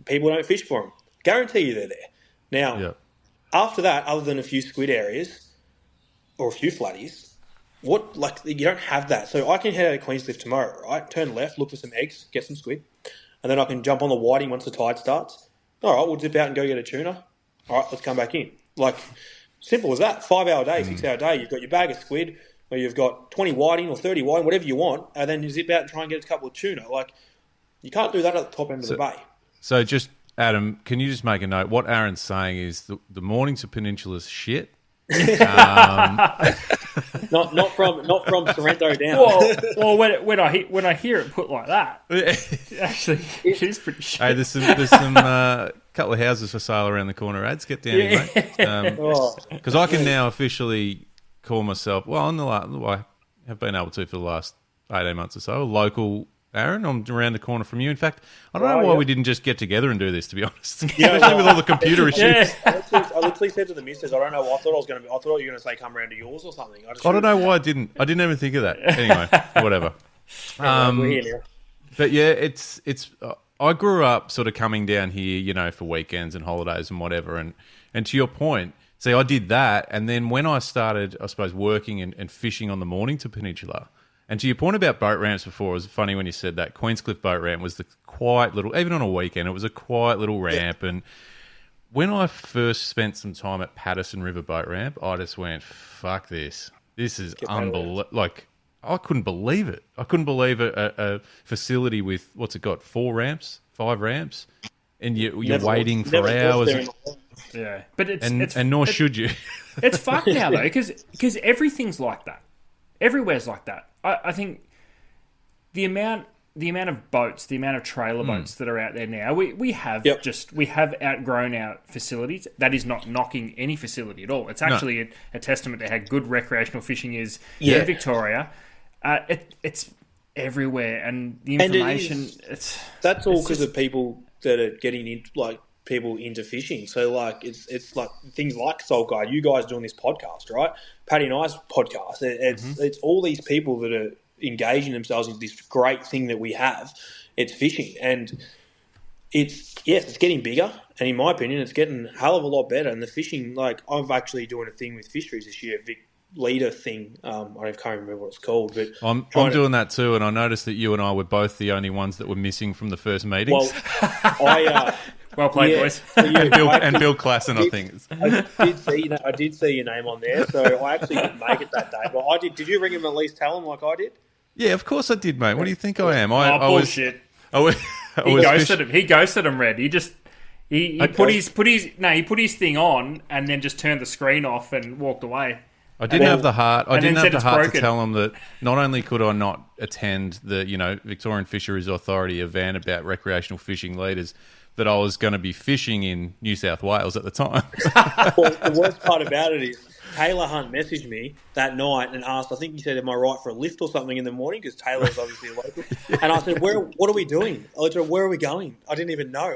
[SPEAKER 3] people don't fish for them. Guarantee you they're there. Now, after that, other than a few squid areas or a few flatties, you don't have that. So I can head out of Queenscliff tomorrow, right? Turn left, look for some eggs, get some squid, and then I can jump on the whiting once the tide starts. All right, we'll dip out and go get a tuna. All right, let's come back in. Like, simple as that. 5-hour day, 6-hour day. You've got your bag of squid, or you've got 20 whiting or 30 whiting, whatever you want, and then you zip out and try and get a couple of tuna. Like, you can't do that at the top end of the bay.
[SPEAKER 1] So just, Adam, can you just make a note? What Aaron's saying is the Mornington Peninsula's shit.
[SPEAKER 3] Not from Sorrento down.
[SPEAKER 2] Well, when I hear it put like that, actually, it is pretty shit.
[SPEAKER 1] Hey, there's some couple of houses for sale around the corner. Ads, get down here, mate. Because I can now officially call myself. Well, I have been able to for the last 18 months or so. Local. Aaron, I'm around the corner from you. In fact, I don't know why we didn't just get together and do this, to be honest. Especially with all the computer issues.
[SPEAKER 3] I literally said to the missus, I don't know. I thought you were going to say come round to yours or something.
[SPEAKER 1] I don't know why I didn't. I didn't even think of that. Anyway, whatever.
[SPEAKER 3] We're here now.
[SPEAKER 1] But yeah, it's. I grew up sort of coming down here, for weekends and holidays and whatever. And to your point, see, I did that, and then when I started, I suppose, working and fishing on the Mornington Peninsula. And to your point about boat ramps before, it was funny when you said that. Queenscliff boat ramp was the quiet little, even on a weekend, it was a quiet little ramp. Yeah. And when I first spent some time at Patterson River boat ramp, I just went, fuck this. This is unbelievable. Like, I couldn't believe it. I couldn't believe a facility with, what's it got, 4 ramps, 5 ramps? And you're waiting for hours.
[SPEAKER 2] Yeah. But
[SPEAKER 1] and nor should you.
[SPEAKER 2] It's fucked now, though, because everything's like that. Everywhere's like that. I think the amount of boats, the amount of trailer boats that are out there now, we have outgrown our facilities. That is not knocking any facility at all. It's actually a testament to how good recreational fishing is in Victoria. It's everywhere, and the information.
[SPEAKER 3] That's all because of people that are getting in, people into fishing. So it's like things like Soul Guide, you guys doing this podcast, right? Patty and I's podcast. It's all these people that are engaging themselves in this great thing that we have. It's fishing, and it's getting bigger. And in my opinion, it's getting a hell of a lot better. And the fishing, I'm actually doing a thing with fisheries this year, Vic Leader thing. I can't remember what it's called, but
[SPEAKER 1] I'm doing that too. And I noticed that you and I were both the only ones that were missing from the first meetings.
[SPEAKER 3] Well,
[SPEAKER 2] well played, boys.
[SPEAKER 1] And Bill Klassen, I think.
[SPEAKER 3] I did see your name on there, so I actually didn't make it that day. But I did. Did you ring him at least tell him like I did?
[SPEAKER 1] Yeah, of course I did, mate. What do you think I am?
[SPEAKER 2] Bullshit. He ghosted him, Red. He put his thing on and then just turned the screen off and walked away.
[SPEAKER 1] I didn't have the heart. I didn't have the heart to tell him that not only could I not attend the Victorian Fisheries Authority event about recreational fishing leaders, that I was going to be fishing in New South Wales at the time.
[SPEAKER 3] Well, the worst part about it is Taylor Hunt messaged me that night and asked, I think he said, am I right for a lift or something in the morning? Because Taylor's obviously a local. And I said, what are we doing? I said, where are we going? I didn't even know.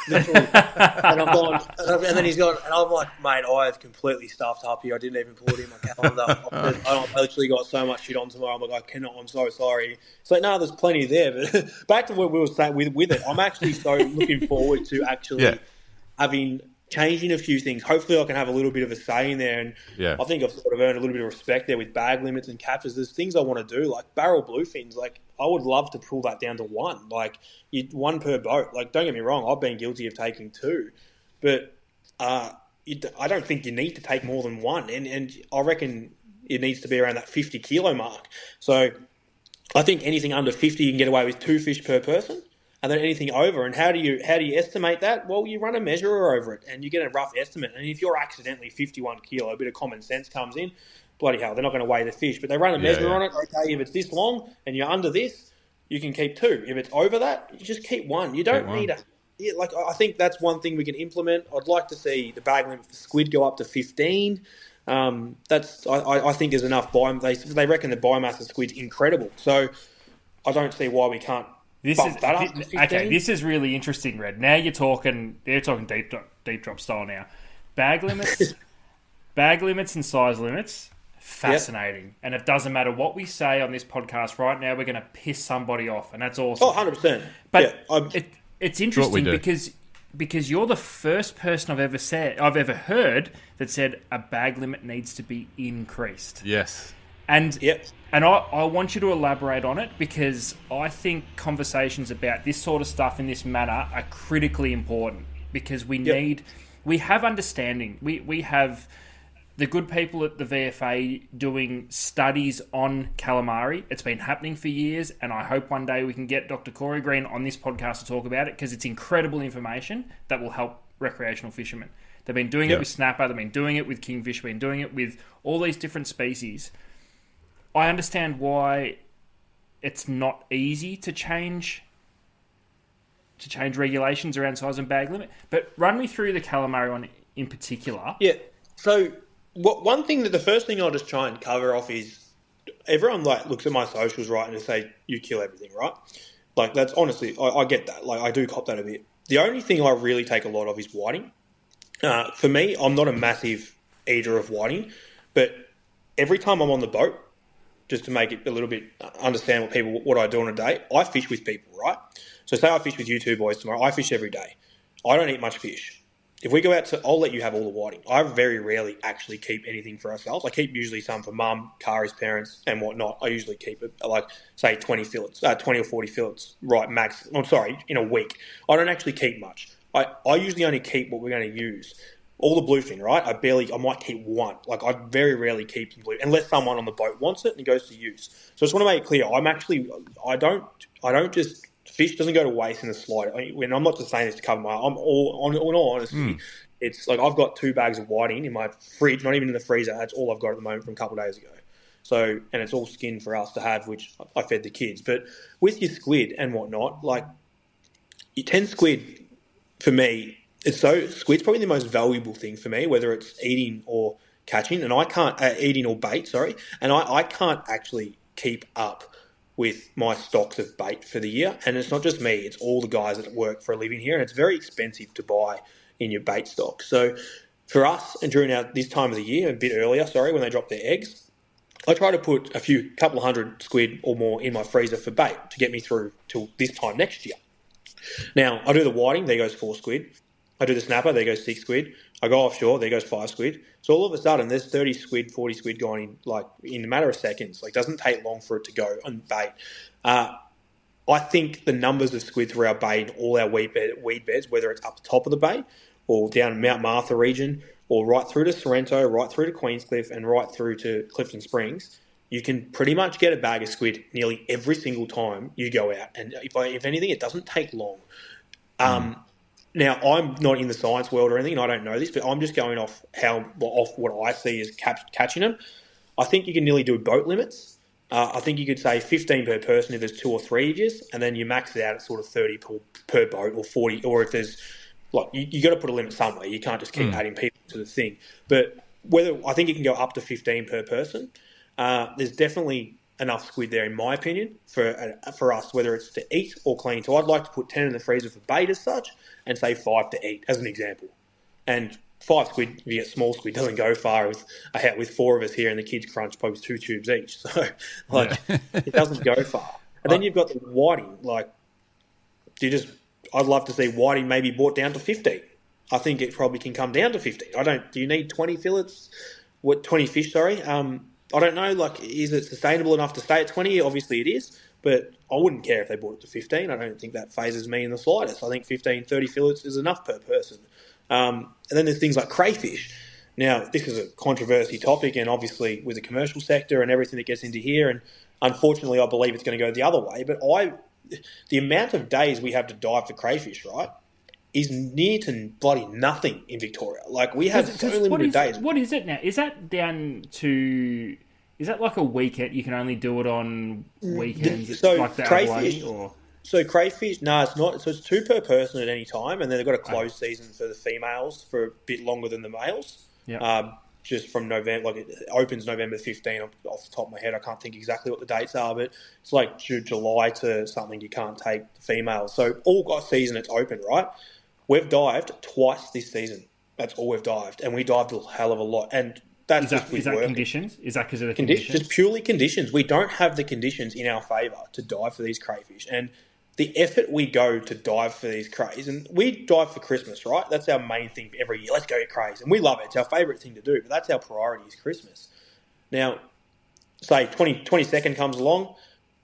[SPEAKER 3] And I'm going, and then he's gone, and I'm like, mate, I have completely stuffed up here. I didn't even put it in my calendar. I literally got so much shit on tomorrow. I'm like, I'm so sorry. It's like, no, there's plenty there. But back to what we were saying with it, I'm actually so looking forward to actually changing a few things. Hopefully I can have a little bit of a say in there, and I think I've sort of earned a little bit of respect there with bag limits and captures. There's things I want to do, like barrel bluefins. I would love to pull that down to 1, one per boat. Don't get me wrong, I've been guilty of taking 2, but I don't think you need to take more than 1, and I reckon it needs to be around that 50 kilo mark. So I think anything under 50 you can get away with 2 fish per person. And then anything over, and how do you estimate that? Well, you run a measurer over it, and you get a rough estimate. And if you're accidentally 51 kilo, a bit of common sense comes in. Bloody hell, they're not going to weigh the fish, but they run a measure on it. Okay, if it's this long and you're under this, you can keep 2. If it's over that, you just keep 1. You don't need yeah, like I think that's one thing we can implement. I'd like to see the bag limit for squid go up to 15. I think is enough. They reckon the biomass of squid's incredible. So I don't see why we can't bump that up to 15.
[SPEAKER 2] Okay. This is really interesting, Red. Now you're talking deep drop style now. Bag limits, bag limits, and size limits. Fascinating. Yep. And it doesn't matter what we say on this podcast right now. We're going to piss somebody off, and that's awesome.
[SPEAKER 3] Oh, 100%.
[SPEAKER 2] But it's interesting because you're the first person I've ever heard that said a bag limit needs to be increased.
[SPEAKER 1] Yes.
[SPEAKER 2] And I want you to elaborate on it, because I think conversations about this sort of stuff in this manner are critically important, because we have understanding. We have the good people at the VFA doing studies on calamari. It's been happening for years, and I hope one day we can get Dr. Corey Green on this podcast to talk about it, because it's incredible information that will help recreational fishermen. They've been doing it with snapper, they've been doing it with kingfish, they've been doing it with all these different species. I understand why it's not easy to change regulations around size and bag limit, but run me through the calamari one in particular.
[SPEAKER 3] Yeah, so... One thing the first thing I'll just try and cover off is everyone looks at my socials, right, and they say you kill everything, right? Like, that's honestly, I get that. Like, I do cop that a bit. The only thing I really take a lot of is whiting. For me, I'm not a massive eater of whiting, but every time I'm on the boat, just to make it a little bit understand what I do on a day, I fish with people, right? So say I fish with you two boys tomorrow. I fish every day. I don't eat much fish. If we go out I'll let you have all the whiting. I very rarely actually keep anything for ourselves. I keep usually some for mum, Kari's parents, and whatnot. I usually keep it say 20 fillets, 20 or 40 fillets, right, max. I'm sorry, in a week. I don't actually keep much. I usually only keep what we're going to use. All the bluefin, right? I might keep one. Like, I very rarely keep some blue, unless someone on the boat wants it and it goes to use. So I just want to make it clear, I don't just... Fish doesn't go to waste in the slide. I'm not just saying this to cover my... In all honesty, it's like I've got 2 bags of whiting in my fridge, not even in the freezer. That's all I've got at the moment from a couple of days ago. So, and it's all skin for us to have, which I fed the kids. But with your squid and whatnot, like, your 10 squid, for me, squid's probably the most valuable thing for me, whether it's eating or catching, and I can't... eating or bait, sorry. And I can't actually keep up with my stocks of bait for the year. And it's not just me, it's all the guys that work for a living here, and it's very expensive to buy in your bait stock. So for us, and during this time of the year, a bit earlier, when they drop their eggs, I try to put couple of hundred squid or more in my freezer for bait to get me through till this time next year. Now, I do the whiting, there goes 4 squid. I do the snapper, there goes 6 squid. I go offshore, there goes 5 squid. So all of a sudden, there's 30 squid, 40 squid going in a matter of seconds. Like, it doesn't take long for it to go on bait. I think the numbers of squid through our bay and all our weed beds, whether it's up the top of the bay or down Mount Martha region or right through to Sorrento, right through to Queenscliff and right through to Clifton Springs, you can pretty much get a bag of squid nearly every single time you go out. And if anything, it doesn't take long. Now, I'm not in the science world or anything, and I don't know this, but I'm just going off what I see as catching them. I think you can nearly do boat limits. I think you could say 15 per person if there's 2 or 3 of you, and then you max it out at sort of 30 per boat or 40, or if there's, you got to put a limit somewhere. You can't just keep adding people to the thing. But I think you can go up to 15 per person. There's definitely enough squid there, in my opinion, for us, whether it's to eat or clean. So I'd like to put 10 in the freezer for bait as such, and say 5 to eat, as an example. And 5 squid, if you get small squid, doesn't go far with 4 of us here, and the kids crunch probably 2 tubes each. So, it doesn't go far. And then you've got the whiting. I'd love to see whiting maybe brought down to 15. I think it probably can come down to 15. Do you need 20 fillets? 20 fish, sorry. I don't know, is it sustainable enough to stay at 20? Obviously it is, but I wouldn't care if they brought it to 15. I don't think that phases me in the slightest. I think 15, 30 fillets is enough per person. And then there's things like crayfish. Now, this is a controversy topic, and obviously with the commercial sector and everything that gets into here, and unfortunately I believe it's going to go the other way, but the amount of days we have to dive for crayfish, right, is near to bloody nothing in Victoria. We have so limited days.
[SPEAKER 2] What is it now? Is that down to... Is that like a weekend? You can only do it on weekends?
[SPEAKER 3] So
[SPEAKER 2] like the
[SPEAKER 3] crayfish...
[SPEAKER 2] or...
[SPEAKER 3] So crayfish, no, it's not. So it's 2 per person at any time, and then they've got a closed season for the females for a bit longer than the males.
[SPEAKER 2] Yeah.
[SPEAKER 3] Just from November, like it opens November 15. Off the top of my head, I can't think exactly what the dates are, but it's like July to something. You can't take the females. So all got season, it's open, right? We've dived twice this season. That's all we've dived, and we dived a hell of a lot. And that's
[SPEAKER 2] is that conditions? Is that because of the
[SPEAKER 3] conditions?
[SPEAKER 2] conditions?
[SPEAKER 3] Just purely conditions. We don't have the conditions in our favour to dive for these crayfish, and the effort we go to dive for these crays, and we dive for Christmas, right? That's our main thing every year. Let's go get crays, and we love it. It's our favourite thing to do, but that's our priority is Christmas. Now, say 22nd comes along,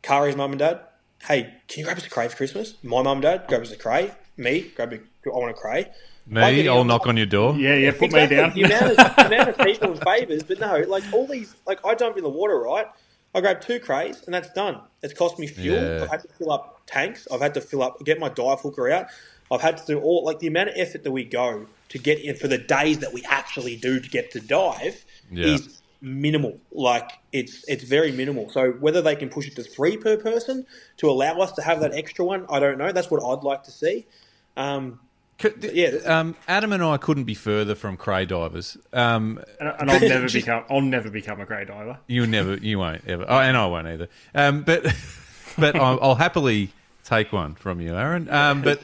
[SPEAKER 3] Kari's mum and dad, hey, can you grab us a cray for Christmas? My mum and dad, grab us a cray. Me, I want a cray.
[SPEAKER 1] Me, I'll knock on your door.
[SPEAKER 2] Yeah, put me down.
[SPEAKER 3] The amount of people and favours, but no, like all these, like I jump in the water, right? I grab 2 crays and that's done. It's cost me fuel.
[SPEAKER 1] Yeah.
[SPEAKER 3] I've had to fill up tanks. I've had to get my dive hooker out. I've had to do all, like the amount of effort that we go to get in for the days that we actually do to get to dive is minimal. Like it's very minimal. So whether they can push it to 3 per person to allow us to have that extra one, I don't know. That's what I'd like to see.
[SPEAKER 1] Adam and I couldn't be further from cray divers.
[SPEAKER 2] And I'll never become a cray diver.
[SPEAKER 1] You won't ever. Oh, and I won't either. But I'll happily take one from you, Aaron. But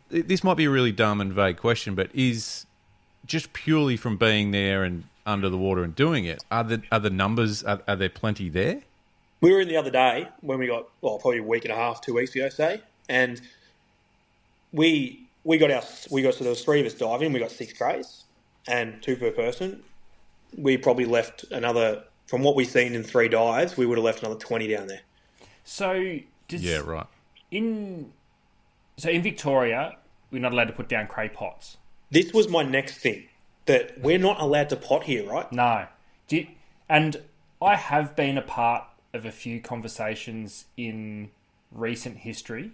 [SPEAKER 1] this might be a really dumb and vague question, but is just purely from being there and under the water and doing it, are the numbers, are there plenty there?
[SPEAKER 3] We were in the other day when we got, probably a week and a half, 2 weeks ago, say, and so there was 3 of us diving. We got 6 crays and 2 per person. We probably left another, from what we've seen in 3 dives, we would have left another 20 down there.
[SPEAKER 2] So
[SPEAKER 3] right.
[SPEAKER 2] In Victoria, we're not allowed to put down cray pots.
[SPEAKER 3] This was my next thing, that we're not allowed to pot here, right?
[SPEAKER 2] No. And I have been a part of a few conversations in recent history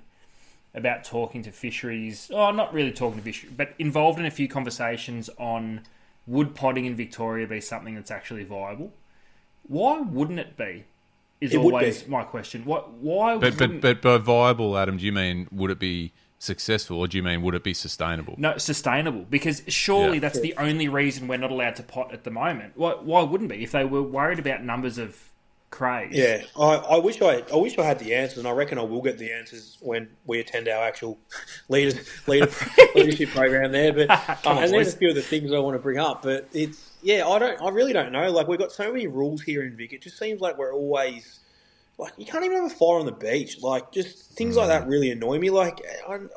[SPEAKER 2] about talking to fisheries, not really talking to fisheries, but involved in a few conversations on would potting in Victoria be something that's actually viable? Why wouldn't it be? Is always my question. Why?
[SPEAKER 1] But by viable, Adam, do you mean would it be successful, or do you mean would it be sustainable?
[SPEAKER 2] No, sustainable, because surely that's the only reason we're not allowed to pot at the moment. Why wouldn't be? If they were worried about numbers of craze.
[SPEAKER 3] Yeah, I wish I had the answers, and I reckon I will get the answers when we attend our actual leadership program there. But and there's a few of the things I want to bring up, but I really don't know. Like we've got so many rules here in Vic. It just seems like we're always like you can't even have a fire on the beach. Like just things like that really annoy me. Like don't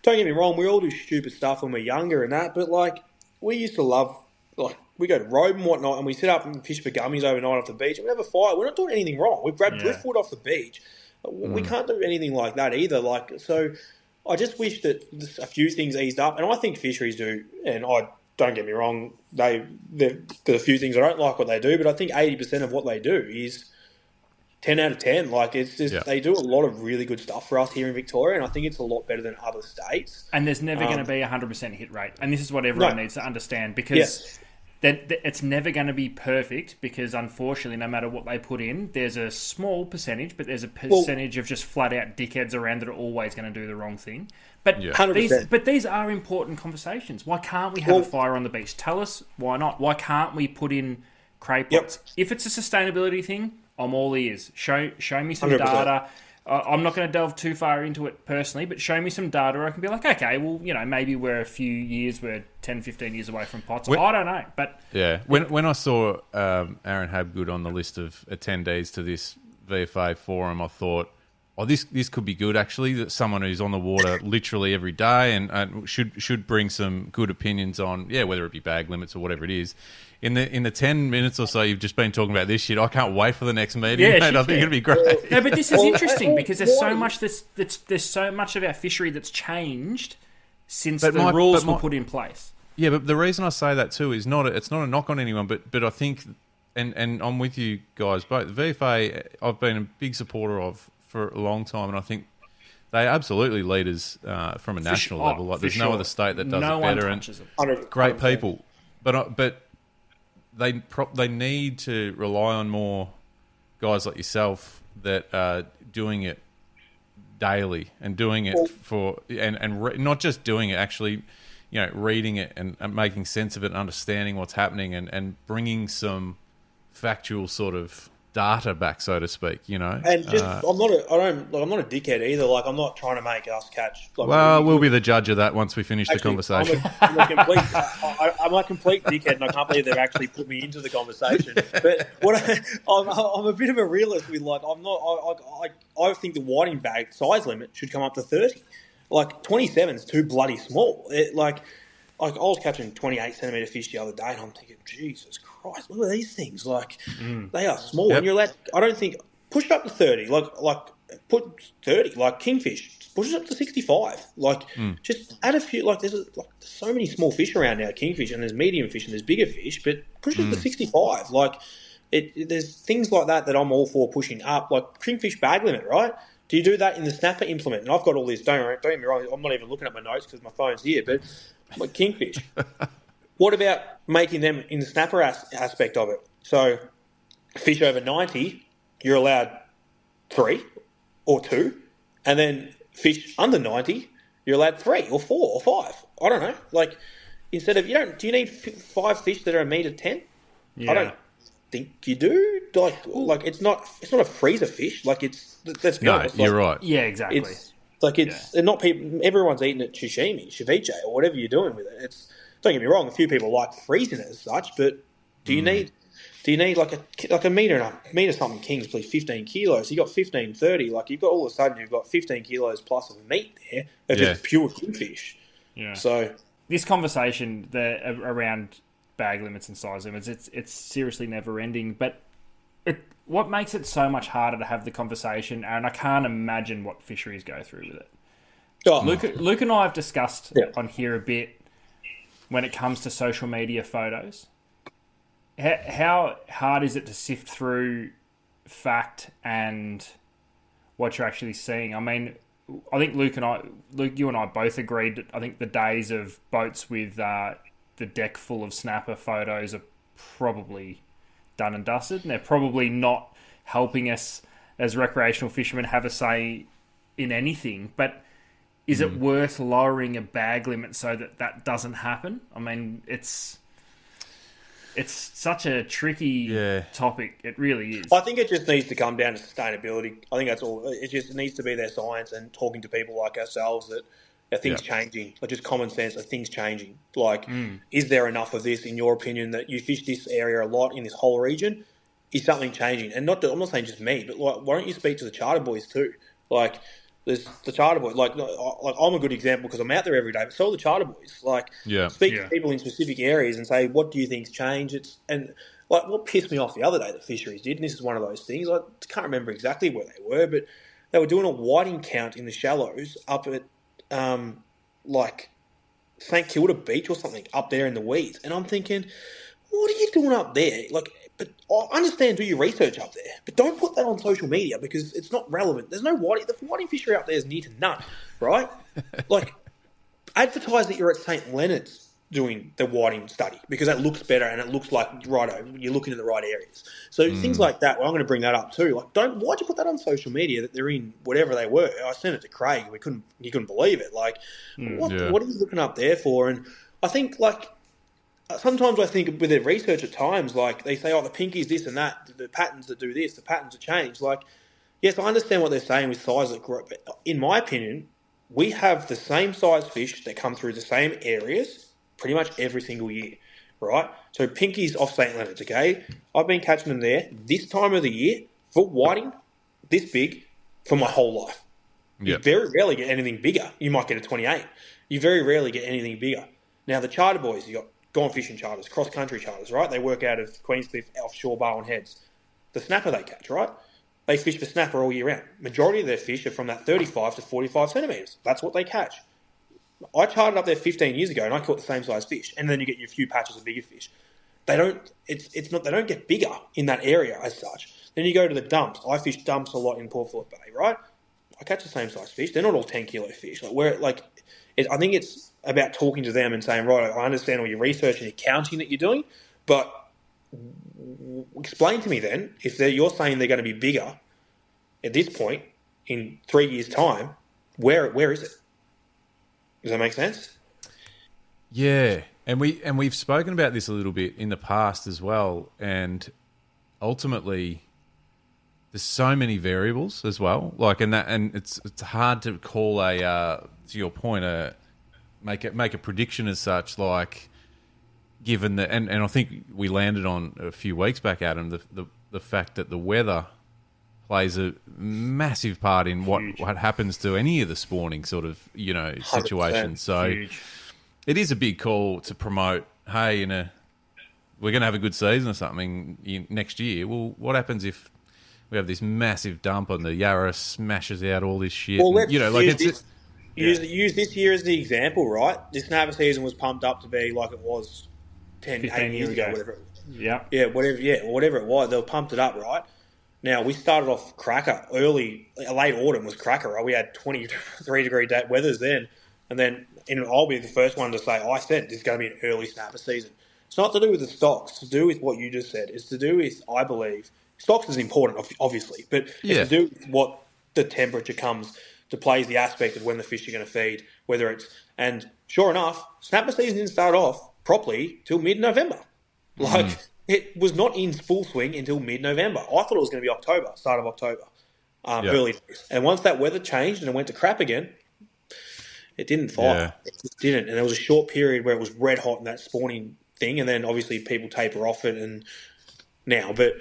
[SPEAKER 3] get me wrong, we all do stupid stuff when we're younger and that, but like we used to love like. We go to road and whatnot, and we sit up and fish for gummies overnight off the beach, and we have a fire. We're not doing anything wrong. We grab driftwood off the beach. We can't do anything like that either. Like so, I just wish that a few things eased up, and I think fisheries do. And I don't get me wrong, there's a few things I don't like what they do, but I think 80% of what they do is 10 out of 10. Like it's just they do a lot of really good stuff for us here in Victoria, and I think it's a lot better than other states.
[SPEAKER 2] And there's never going to be 100% hit rate, and this is what everyone needs to understand because. That it's never going to be perfect because, unfortunately, no matter what they put in, there's a small percentage, but there's a percentage of just flat-out dickheads around that are always going to do the wrong thing. But these are important conversations. Why can't we have a fire on the beach? Tell us why not. Why can't we put in cray pots? If it's a sustainability thing, I'm all ears. Show me some 100%. Data. I'm not going to delve too far into it personally, but show me some data where I can be like, okay, well, maybe we're 10, 15 years away from pots. I don't know. But
[SPEAKER 1] when I saw Aaron Habgood on the list of attendees to this VFA forum, I thought, this could be good, actually, that someone who's on the water literally every day and should bring some good opinions on, whether it be bag limits or whatever it is. In the 10 minutes or so you've just been talking about this shit, I can't wait for the next meeting. Mate. I think it'll be great.
[SPEAKER 2] No, but this is interesting because there's so much there's so much of our fishery that's changed since the rules were put in place.
[SPEAKER 1] Yeah, but the reason I say that too is it's not a knock on anyone, but I think, and I'm with you guys both. The VFA I've been a big supporter of for a long time, and I think they are absolutely leaders from a national level. Like there's no other state that does it better, and great people. But they need to rely on more guys like yourself that are doing it daily and doing it not just doing it, actually, reading it and making sense of it and understanding what's happening and bringing some factual sort of data back, so to speak,
[SPEAKER 3] And just, I'm not a dickhead either. Like, I'm not trying to make us catch. Like,
[SPEAKER 1] we'll be the judge of that once we finish the conversation.
[SPEAKER 3] I'm a complete dickhead, and I can't believe they've actually put me into the conversation. But I'm a bit of a realist with, like, I think the whiting bag size limit should come up to 30. Like, 27 is too bloody small. I was catching 28 centimetre fish the other day, and I'm thinking, Jesus Christ, look at these things. Like, they are small. Yep. And you're allowed, I don't think, push it up to 30. Like put 30. Like, kingfish, push it up to 65. Like, just add a few. Like, there's so many small fish around now, kingfish, and there's medium fish and there's bigger fish, but push it to 65. Like, there's things like that I'm all for pushing up. Like, kingfish bag limit, right? Do you do that in the snapper implement? And I've got all this, don't get me wrong, I'm not even looking at my notes because my phone's here, but like kingfish. What about making them in the snapper aspect of it? So fish over 90, you're allowed 3 or 2, and then fish under 90, you're allowed 3 or 4 or 5. I don't know. Like, instead of, do you need 5 fish that are 1.10 m?
[SPEAKER 2] Yeah.
[SPEAKER 3] I don't think you do. Like it's not a freezer fish. Like, let's be honest.
[SPEAKER 1] You're right.
[SPEAKER 2] Yeah, exactly.
[SPEAKER 3] They're not people. Everyone's eating it ceviche, or whatever you're doing with it. Don't get me wrong. A few people like freezing it as such, but do you need like a metre something kings, please, 15 kilos? You got 15, 30. Like, you've got all of a sudden you've got 15 kilos plus of meat there of just pure kingfish.
[SPEAKER 2] Yeah.
[SPEAKER 3] So
[SPEAKER 2] this conversation around bag limits and size limits, it's seriously never ending. But what makes it so much harder to have the conversation, and I can't imagine what fisheries go through with it.
[SPEAKER 3] Oh.
[SPEAKER 2] Luke and I have discussed on here a bit when it comes to social media photos. How hard is it to sift through fact and what you're actually seeing? I mean, I think Luke, you and I both agreed that I think the days of boats with the deck full of snapper photos are probably done and dusted, and they're probably not helping us as recreational fishermen have a say in anything. But is it worth lowering a bag limit so that doesn't happen? I mean, it's such a tricky topic. It really is.
[SPEAKER 3] I think it just needs to come down to sustainability. I think that's all. It just needs to be their science and talking to people like ourselves that are things changing. Like, just common sense, are things changing? Like, is there enough of this, in your opinion, that you fish this area a lot in this whole region? Is something changing? And I'm not saying just me, but like, why don't you speak to the charter boys too? Like, there's the charter boys. Like I'm a good example because I'm out there every day, but so are the charter boys. Like, speak to people in specific areas and say, what do you think's changed? And like, what pissed me off the other day that fisheries did, and this is one of those things, I can't remember exactly where they were, but they were doing a whiting count in the shallows up at like St Kilda Beach or something, up there in the weeds. And I'm thinking, what are you doing up there? Like, but I understand, do your research up there, but don't put that on social media because it's not relevant. There's no whiting. The whiting fishery out there is near to none, right? Like, advertise that you're at St Leonard's doing the whiting study because that looks better and it looks like, righto, you're looking in the right areas. So things like that, well, I'm going to bring that up too. Like, why'd you put that on social media that they're in whatever they were? I sent it to Craig. He couldn't believe it. Like, what are you looking up there for? And I think, like, sometimes I think with their research at times, like, they say, oh, the pinkies, this and that, the patterns that do this, the patterns that change. Like, yes, I understand what they're saying with size that grow, but in my opinion, we have the same size fish that come through the same areas pretty much every single year, right? So pinkies off St Leonard's, okay? I've been catching them there this time of the year for whiting this big for my whole life. You very rarely get anything bigger. You might get a 28. You very rarely get anything bigger. Now, the charter boys, you got gone fishing charters, cross-country charters, right? They work out of Queenscliff, offshore Barwon Heads. The snapper they catch, right? They fish for snapper all year round. Majority of their fish are from that 35 to 45 centimetres. That's what they catch. I charted up there 15 years ago and I caught the same size fish, and then you get your few patches of bigger fish. They don't get bigger in that area as such. Then you go to the dumps. I fish dumps a lot in Port Phillip Bay, right? I catch the same size fish. They're not all 10 kilo fish. I think it's about talking to them and saying, right, I understand all your research and your counting that you're doing, but explain to me then, if you're saying they're going to be bigger at this point, in 3 years' time, where is it? Does that make sense?
[SPEAKER 1] Yeah, and we've spoken about this a little bit in the past as well, and ultimately, there's so many variables as well. Like, and it's hard to call to your point, make a prediction as such. Like, given that, and I think we landed on a few weeks back, Adam, the fact that the weather plays a massive part in what happens to any of the spawning sort of situations. So
[SPEAKER 2] Huge.
[SPEAKER 1] it is a big call to promote. Hey, we're going to have a good season or something next year. Well, what happens if we have this massive dump and the Yarra smashes out all this shit?
[SPEAKER 3] Well,
[SPEAKER 1] and,
[SPEAKER 3] use this year as the example, right? This snapper season was pumped up to be like it was 8 years ago, whatever. Whatever it was. They pumped it up, right? Now, we started off cracker early. Late autumn was cracker, right? We had 23-degree weathers then. And then I'll be the first one to say, I said this is going to be an early snapper season. It's not to do with the stocks. It's to do with what you just said. It's to do with, I believe, stocks is important, obviously, but it's to do with what the temperature comes to play the aspect of when the fish are going to feed, and sure enough, snapper season didn't start off properly till mid-November. It was not in full swing until mid-November. I thought it was going to be October, start of October, early days. And once that weather changed and it went to crap again, it didn't fire. Yeah. It just didn't. And there was a short period where it was red hot in that spawning thing, and then obviously people taper off it and now. But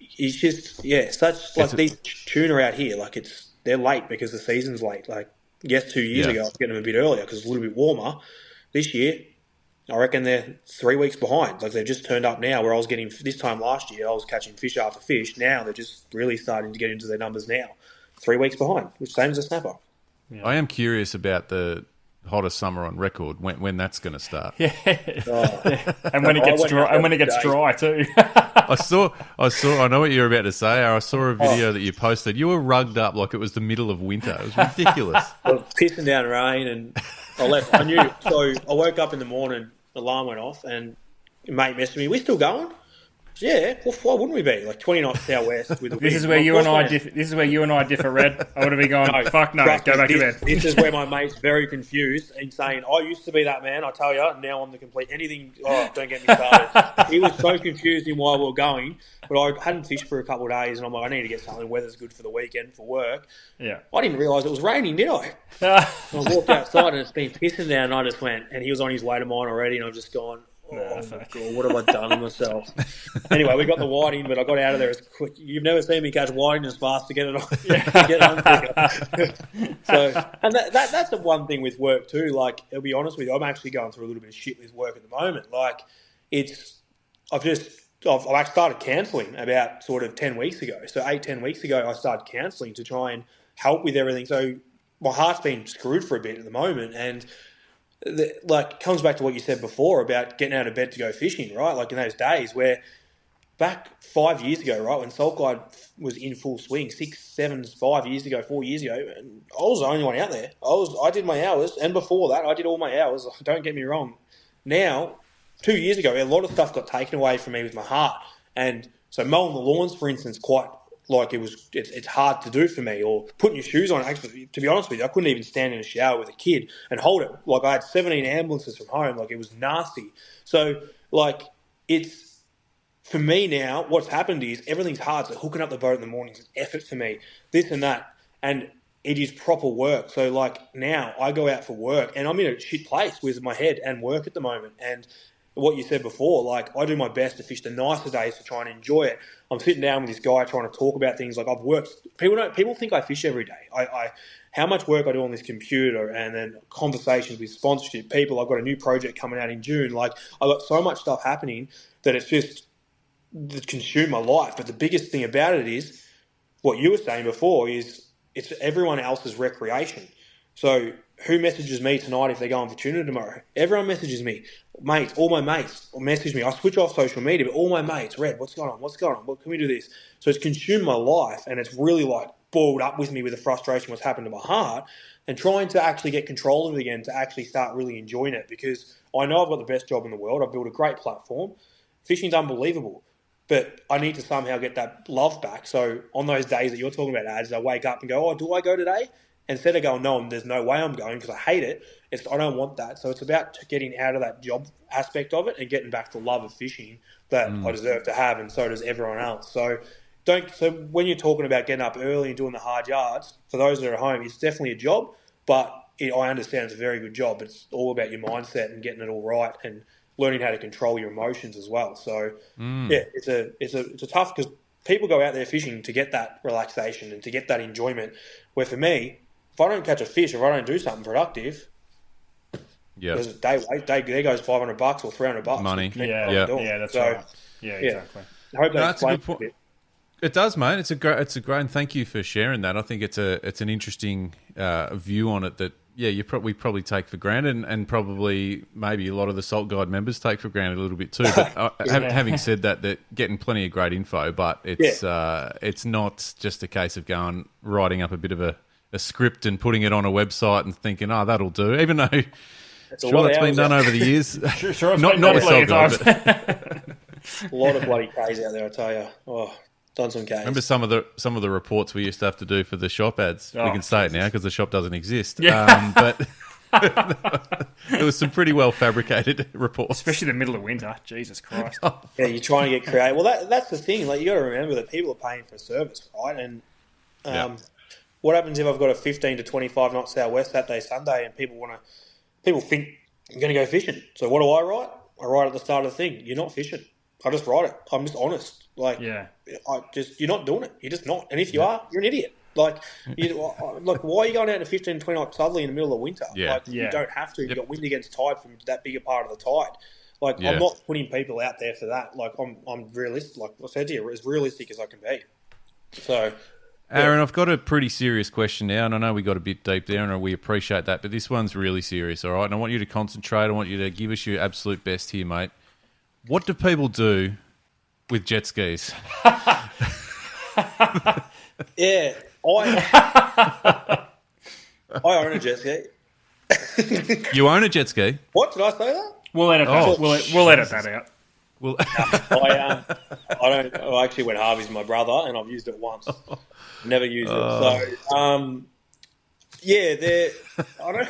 [SPEAKER 3] it's just, these tuna out here, they're late because the season's late. 2 years ago I was getting them a bit earlier because it's a little bit warmer. This year, I reckon they're 3 weeks behind. They've just turned up now, where I was getting, this time last year, I was catching fish after fish. Now they're just really starting to get into their numbers now. 3 weeks behind, which same as a snapper.
[SPEAKER 1] Yeah. I am curious about the hottest summer on record, when that's going to start.
[SPEAKER 2] Yeah. And when it gets dry too.
[SPEAKER 1] I know what you're about to say. I saw a video that you posted. You were rugged up like it was the middle of winter. It was ridiculous.
[SPEAKER 3] I was pissing down rain and I left. I knew. So I woke up in the morning, the alarm went off, and a mate messaged me, "We still going?" Yeah, well, why wouldn't we be? 20 knots southwest with the wind.
[SPEAKER 2] This is where you and I differ, Red. I would have been going, no, fuck no, go back to bed.
[SPEAKER 3] This is where my mate's very confused and saying, I used to be that man, I tell you, now I'm the complete anything. Oh, don't get me started. He was so confused in why we were going, but I hadn't fished for a couple of days, and I'm like, I need to get something. The weather's good for the weekend for work.
[SPEAKER 2] Yeah.
[SPEAKER 3] I didn't realise it was raining, did I? I walked outside and it's been pissing down, and I just went, and he was on his way to mine already, and I was just going, oh, my God, what have I done to myself? Anyway, we got the whiting, but I got out of there as quick. You've never seen me catch whiting as fast to get it on. Get it on quicker. So, and that's the one thing with work too. I'll be honest with you, I'm actually going through a little bit of shit with work at the moment. I started cancelling about sort of 10 weeks ago. So 10 weeks ago, I started cancelling to try and help with everything. So my heart's been screwed for a bit at the moment, and comes back to what you said before about getting out of bed to go fishing, right? In those days where back 5 years ago, right, when Salt Guide was in full swing, 4 years ago, and I was the only one out there. I did my hours, and before that, I did all my hours. Don't get me wrong. Now, 2 years ago, a lot of stuff got taken away from me with my heart, and so mowing the lawns, for instance, it's hard to do for me, or putting your shoes on. Actually, to be honest with you, I couldn't even stand in a shower with a kid and hold it. I had 17 ambulances from home. It was nasty. So, it's, for me now, what's happened is everything's hard. So hooking up the boat in the morning is effort for me, this and that. And it is proper work. So, now I go out for work and I'm in a shit place with my head and work at the moment. And what you said before, I do my best to fish the nicer days to try and enjoy it. I'm sitting down with this guy trying to talk about things. I've worked. People think I fish every day. How much work I do on this computer, and then conversations with sponsorship people. I've got a new project coming out in June. I've got so much stuff happening that it's just consumed my life. But the biggest thing about it is what you were saying before is it's everyone else's recreation. So who messages me tonight if they're going for tuna tomorrow? Everyone messages me. Mates, all my mates message me. I switch off social media, but all my mates, Red, what's going on? What's going on? What can we do this? So it's consumed my life, and it's really boiled up with me with the frustration what's happened to my heart, and trying to actually get control of it again to actually start really enjoying it, because I know I've got the best job in the world. I've built a great platform. Fishing's unbelievable. but I need to somehow get that love back. So on those days that you're talking about, ads, I wake up and go, oh, do I go today? Instead of going, no, there's no way I'm going because I hate it. I don't want that. So it's about getting out of that job aspect of it and getting back to the love of fishing that I deserve to have, and so does everyone else. So when you're talking about getting up early and doing the hard yards, for those that are at home, it's definitely a job, but I understand it's a very good job. It's all about your mindset and getting it all right and learning how to control your emotions as well. So yeah, it's a tough, because people go out there fishing to get that relaxation and to get that enjoyment. Where for me, if I don't catch a fish, if I don't do something productive, there's a there goes $500 or $300
[SPEAKER 1] money.
[SPEAKER 2] That's right. Yeah, exactly.
[SPEAKER 3] I hope
[SPEAKER 1] that's a good point. It does, mate. It's a great, and thank you for sharing that. I think it's an interesting view on it that we probably take for granted, and probably maybe a lot of the Salt Guide members take for granted a little bit too. But having said that, they're getting plenty of great info. But it's not just a case of writing up a bit of a script and putting it on a website and thinking, oh, that'll do. Even though it's been done over the years.
[SPEAKER 2] sure
[SPEAKER 1] not with Salt Guide, but
[SPEAKER 3] a lot of bloody crazy out there, I tell you. Oh. Done some case.
[SPEAKER 1] Remember some of the reports we used to have to do for the shop ads? We can say it now because the shop doesn't exist.
[SPEAKER 2] Yeah.
[SPEAKER 1] But there was some pretty well fabricated reports,
[SPEAKER 2] especially the middle of winter. Jesus Christ!
[SPEAKER 3] Yeah, you're trying to get creative. Well, that's the thing. Like, you got to remember that people are paying for service, right? And what happens if I've got a 15 to 25 knot southwest Saturday, Sunday, and people think I'm going to go fishing? So what do I write? I write at the start of the thing, you're not fishing. I just write it. I'm just honest. Like, you're not doing it. You're just not. And if you are, you're an idiot. Like, why are you going out to 15, 20 knot southerly in the middle of winter? You don't have to. You've got wind against tide from that bigger part of the tide. Like, I'm not putting people out there for that. Like, I'm realistic. Like I said to you, as realistic as I can be. So,
[SPEAKER 1] Aaron, I've got a pretty serious question now, and I know we got a bit deep there, and we appreciate that, but this one's really serious, all right? And I want you to concentrate. I want you to give us your absolute best here, mate. What do people do with jet skis?
[SPEAKER 3] Yeah, I own a jet ski.
[SPEAKER 1] You own a jet ski?
[SPEAKER 3] What, did I say that?
[SPEAKER 2] We'll edit that. We'll edit that out.
[SPEAKER 1] Well,
[SPEAKER 3] I don't. I actually went halvies with my brother, and I've used it once. Never used it. So, they're. I don't.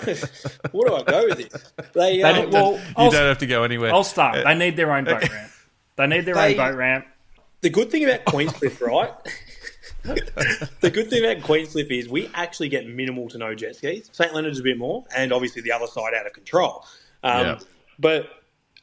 [SPEAKER 3] Where do I go with this?
[SPEAKER 1] You don't have to go anywhere.
[SPEAKER 2] I'll start. They need their own boat ramp. They need their own boat ramp.
[SPEAKER 3] The good thing about Queenscliff, right? The good thing about Queenscliff is we actually get minimal to no jet skis. St. Leonard's a bit more, and obviously the other side out of control. But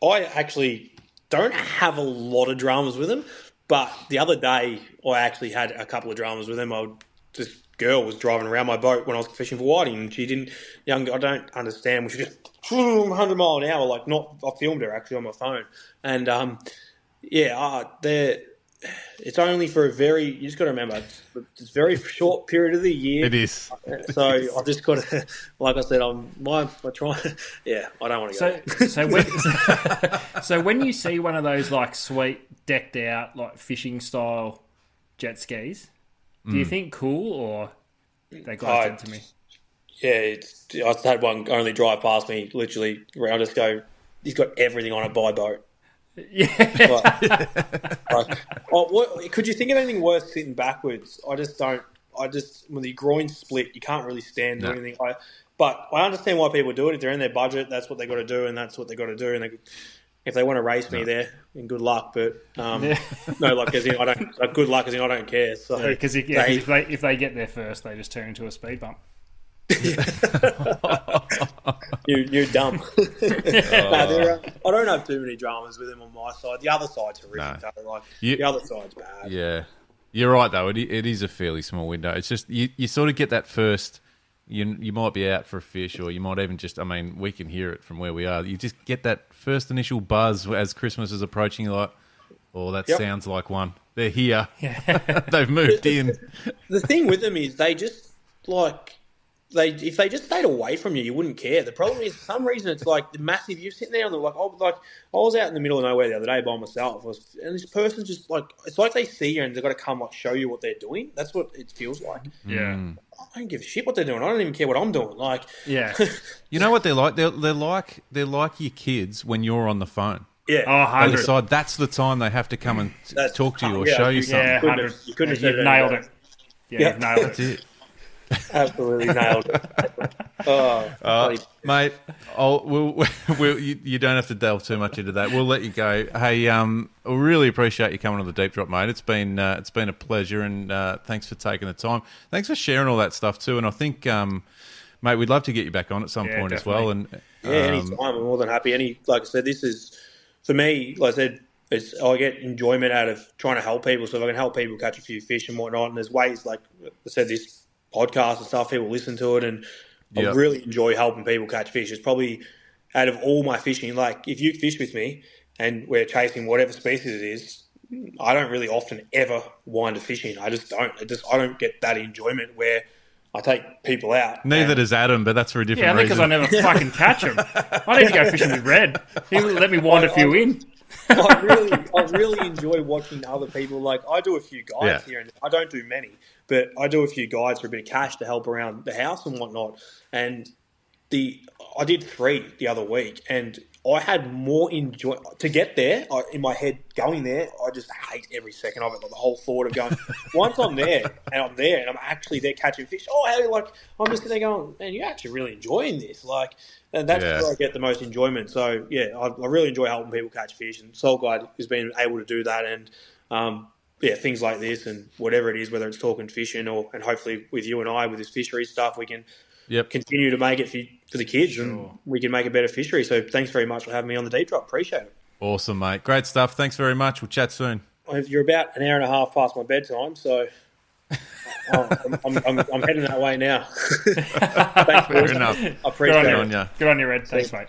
[SPEAKER 3] I actually don't have a lot of dramas with them. But the other day, I actually had a couple of dramas with them. This girl was driving around my boat when I was fishing for whiting, and she didn't. I don't understand. We just 100 mile an hour. I filmed her actually on my phone, and it's only for you just got to remember, it's a very short period of the year.
[SPEAKER 1] It is.
[SPEAKER 3] So I've just got to, like I said, I'm trying. Yeah, I don't want to
[SPEAKER 2] go. So when you see one of those sweet decked out fishing style jet skis, do you think cool, or they got dead to me?
[SPEAKER 3] Yeah, I had one only drive past me. Literally, where I just go, he's got everything on it by boat.
[SPEAKER 2] Yeah.
[SPEAKER 3] Could you think of anything worse sitting backwards? I just don't. When the groin's split, you can't really stand or anything. But I understand why people do it. If they're in their budget, that's what they got to do, and that's what they got to do. And if they want to race me there, then good luck. But as in I don't. Good luck, as in I don't care. So
[SPEAKER 2] because if they get there first, they just turn into a speed bump.
[SPEAKER 3] You're dumb. I don't have too many dramas with him on my side. The other side's horrific. The other side's bad.
[SPEAKER 1] Yeah, you're right though. It is a fairly small window. It's just you sort of get that first. You might be out for a fish, or you might even just. I mean, we can hear it from where we are. You just get that first initial buzz as Christmas is approaching. You're like, oh, that sounds like one. They're here. Yeah. They've moved in.
[SPEAKER 3] The thing with them is they just if they just stayed away from you, you wouldn't care. The problem is, for some reason, it's the massive. You're sitting there and I was out in the middle of nowhere the other day by myself, and this person's just it's like they see you and they've got to come show you what they're doing. That's what it feels like.
[SPEAKER 2] Yeah,
[SPEAKER 3] I don't give a shit what they're doing. I don't even care what I'm doing.
[SPEAKER 1] You know what they're like? They're like your kids when you're on the phone.
[SPEAKER 3] Yeah.
[SPEAKER 2] Oh,
[SPEAKER 1] They
[SPEAKER 2] 100.
[SPEAKER 1] decide that's the time they have to come and talk to you or
[SPEAKER 3] yeah,
[SPEAKER 1] show you
[SPEAKER 3] you-
[SPEAKER 1] something.
[SPEAKER 2] Yeah,
[SPEAKER 3] couldn't
[SPEAKER 2] 100.
[SPEAKER 3] have- you couldn't have
[SPEAKER 2] Yeah,
[SPEAKER 3] said
[SPEAKER 2] you've
[SPEAKER 3] it any
[SPEAKER 2] nailed
[SPEAKER 3] better.
[SPEAKER 2] it. Yeah,
[SPEAKER 3] Yeah.
[SPEAKER 2] you've nailed
[SPEAKER 1] That's
[SPEAKER 2] it.
[SPEAKER 1] it.
[SPEAKER 3] Absolutely nailed it. Oh,
[SPEAKER 1] Mate, you don't have to delve too much into that. We'll let you go. Hey, I really appreciate you coming on the Deep Drop, mate. It's been a pleasure, and thanks for taking the time. Thanks for sharing all that stuff too. And I think, mate, we'd love to get you back on at some point as well. And
[SPEAKER 3] yeah, anytime. I'm more than happy. Like I said, this is, for me, like I said, I get enjoyment out of trying to help people. So if I can help people catch a few fish and whatnot, and there's ways, like I said, this podcast and stuff, people listen to it, and I really enjoy helping people catch fish. It's probably, out of all my fishing, like if you fish with me and we're chasing whatever species it is, I don't really often ever wind a fish in. I just don't. I don't get that enjoyment where I take people out.
[SPEAKER 1] neither does Adam, but that's for a different
[SPEAKER 2] Yeah, because
[SPEAKER 1] reason.
[SPEAKER 2] I never fucking catch them. I need to go fishing with Red. He let me wind a few in.
[SPEAKER 3] I really enjoy watching other people. Like I do a few guides here, and I don't do many, but I do a few guides for a bit of cash to help around the house and whatnot. And I did 3 the other week, and I had more enjoy to get there. In my head, going there, I just hate every second of it. Like the whole thought of going. Once I'm there, and I'm actually there catching fish. Oh, hey, like I'm just sitting there going, man, you're actually really enjoying this. Like, and that's where I get the most enjoyment. So yeah, I really enjoy helping people catch fish, and Soul Guide has been able to do that. And things like this and whatever it is, whether it's talking fishing and hopefully with you and I with this fishery stuff, we can. Continue to make it for the kids, and we can make a better fishery. So thanks very much for having me on the Deep Drop. Appreciate it.
[SPEAKER 1] Awesome, mate. Great stuff. Thanks very much. We'll chat soon.
[SPEAKER 3] You're about an hour and a half past my bedtime, so I'm heading that way now. Thanks,
[SPEAKER 1] Fair enough.
[SPEAKER 3] I appreciate it.
[SPEAKER 1] Good on you.
[SPEAKER 2] Good on you, Red. Thanks, mate.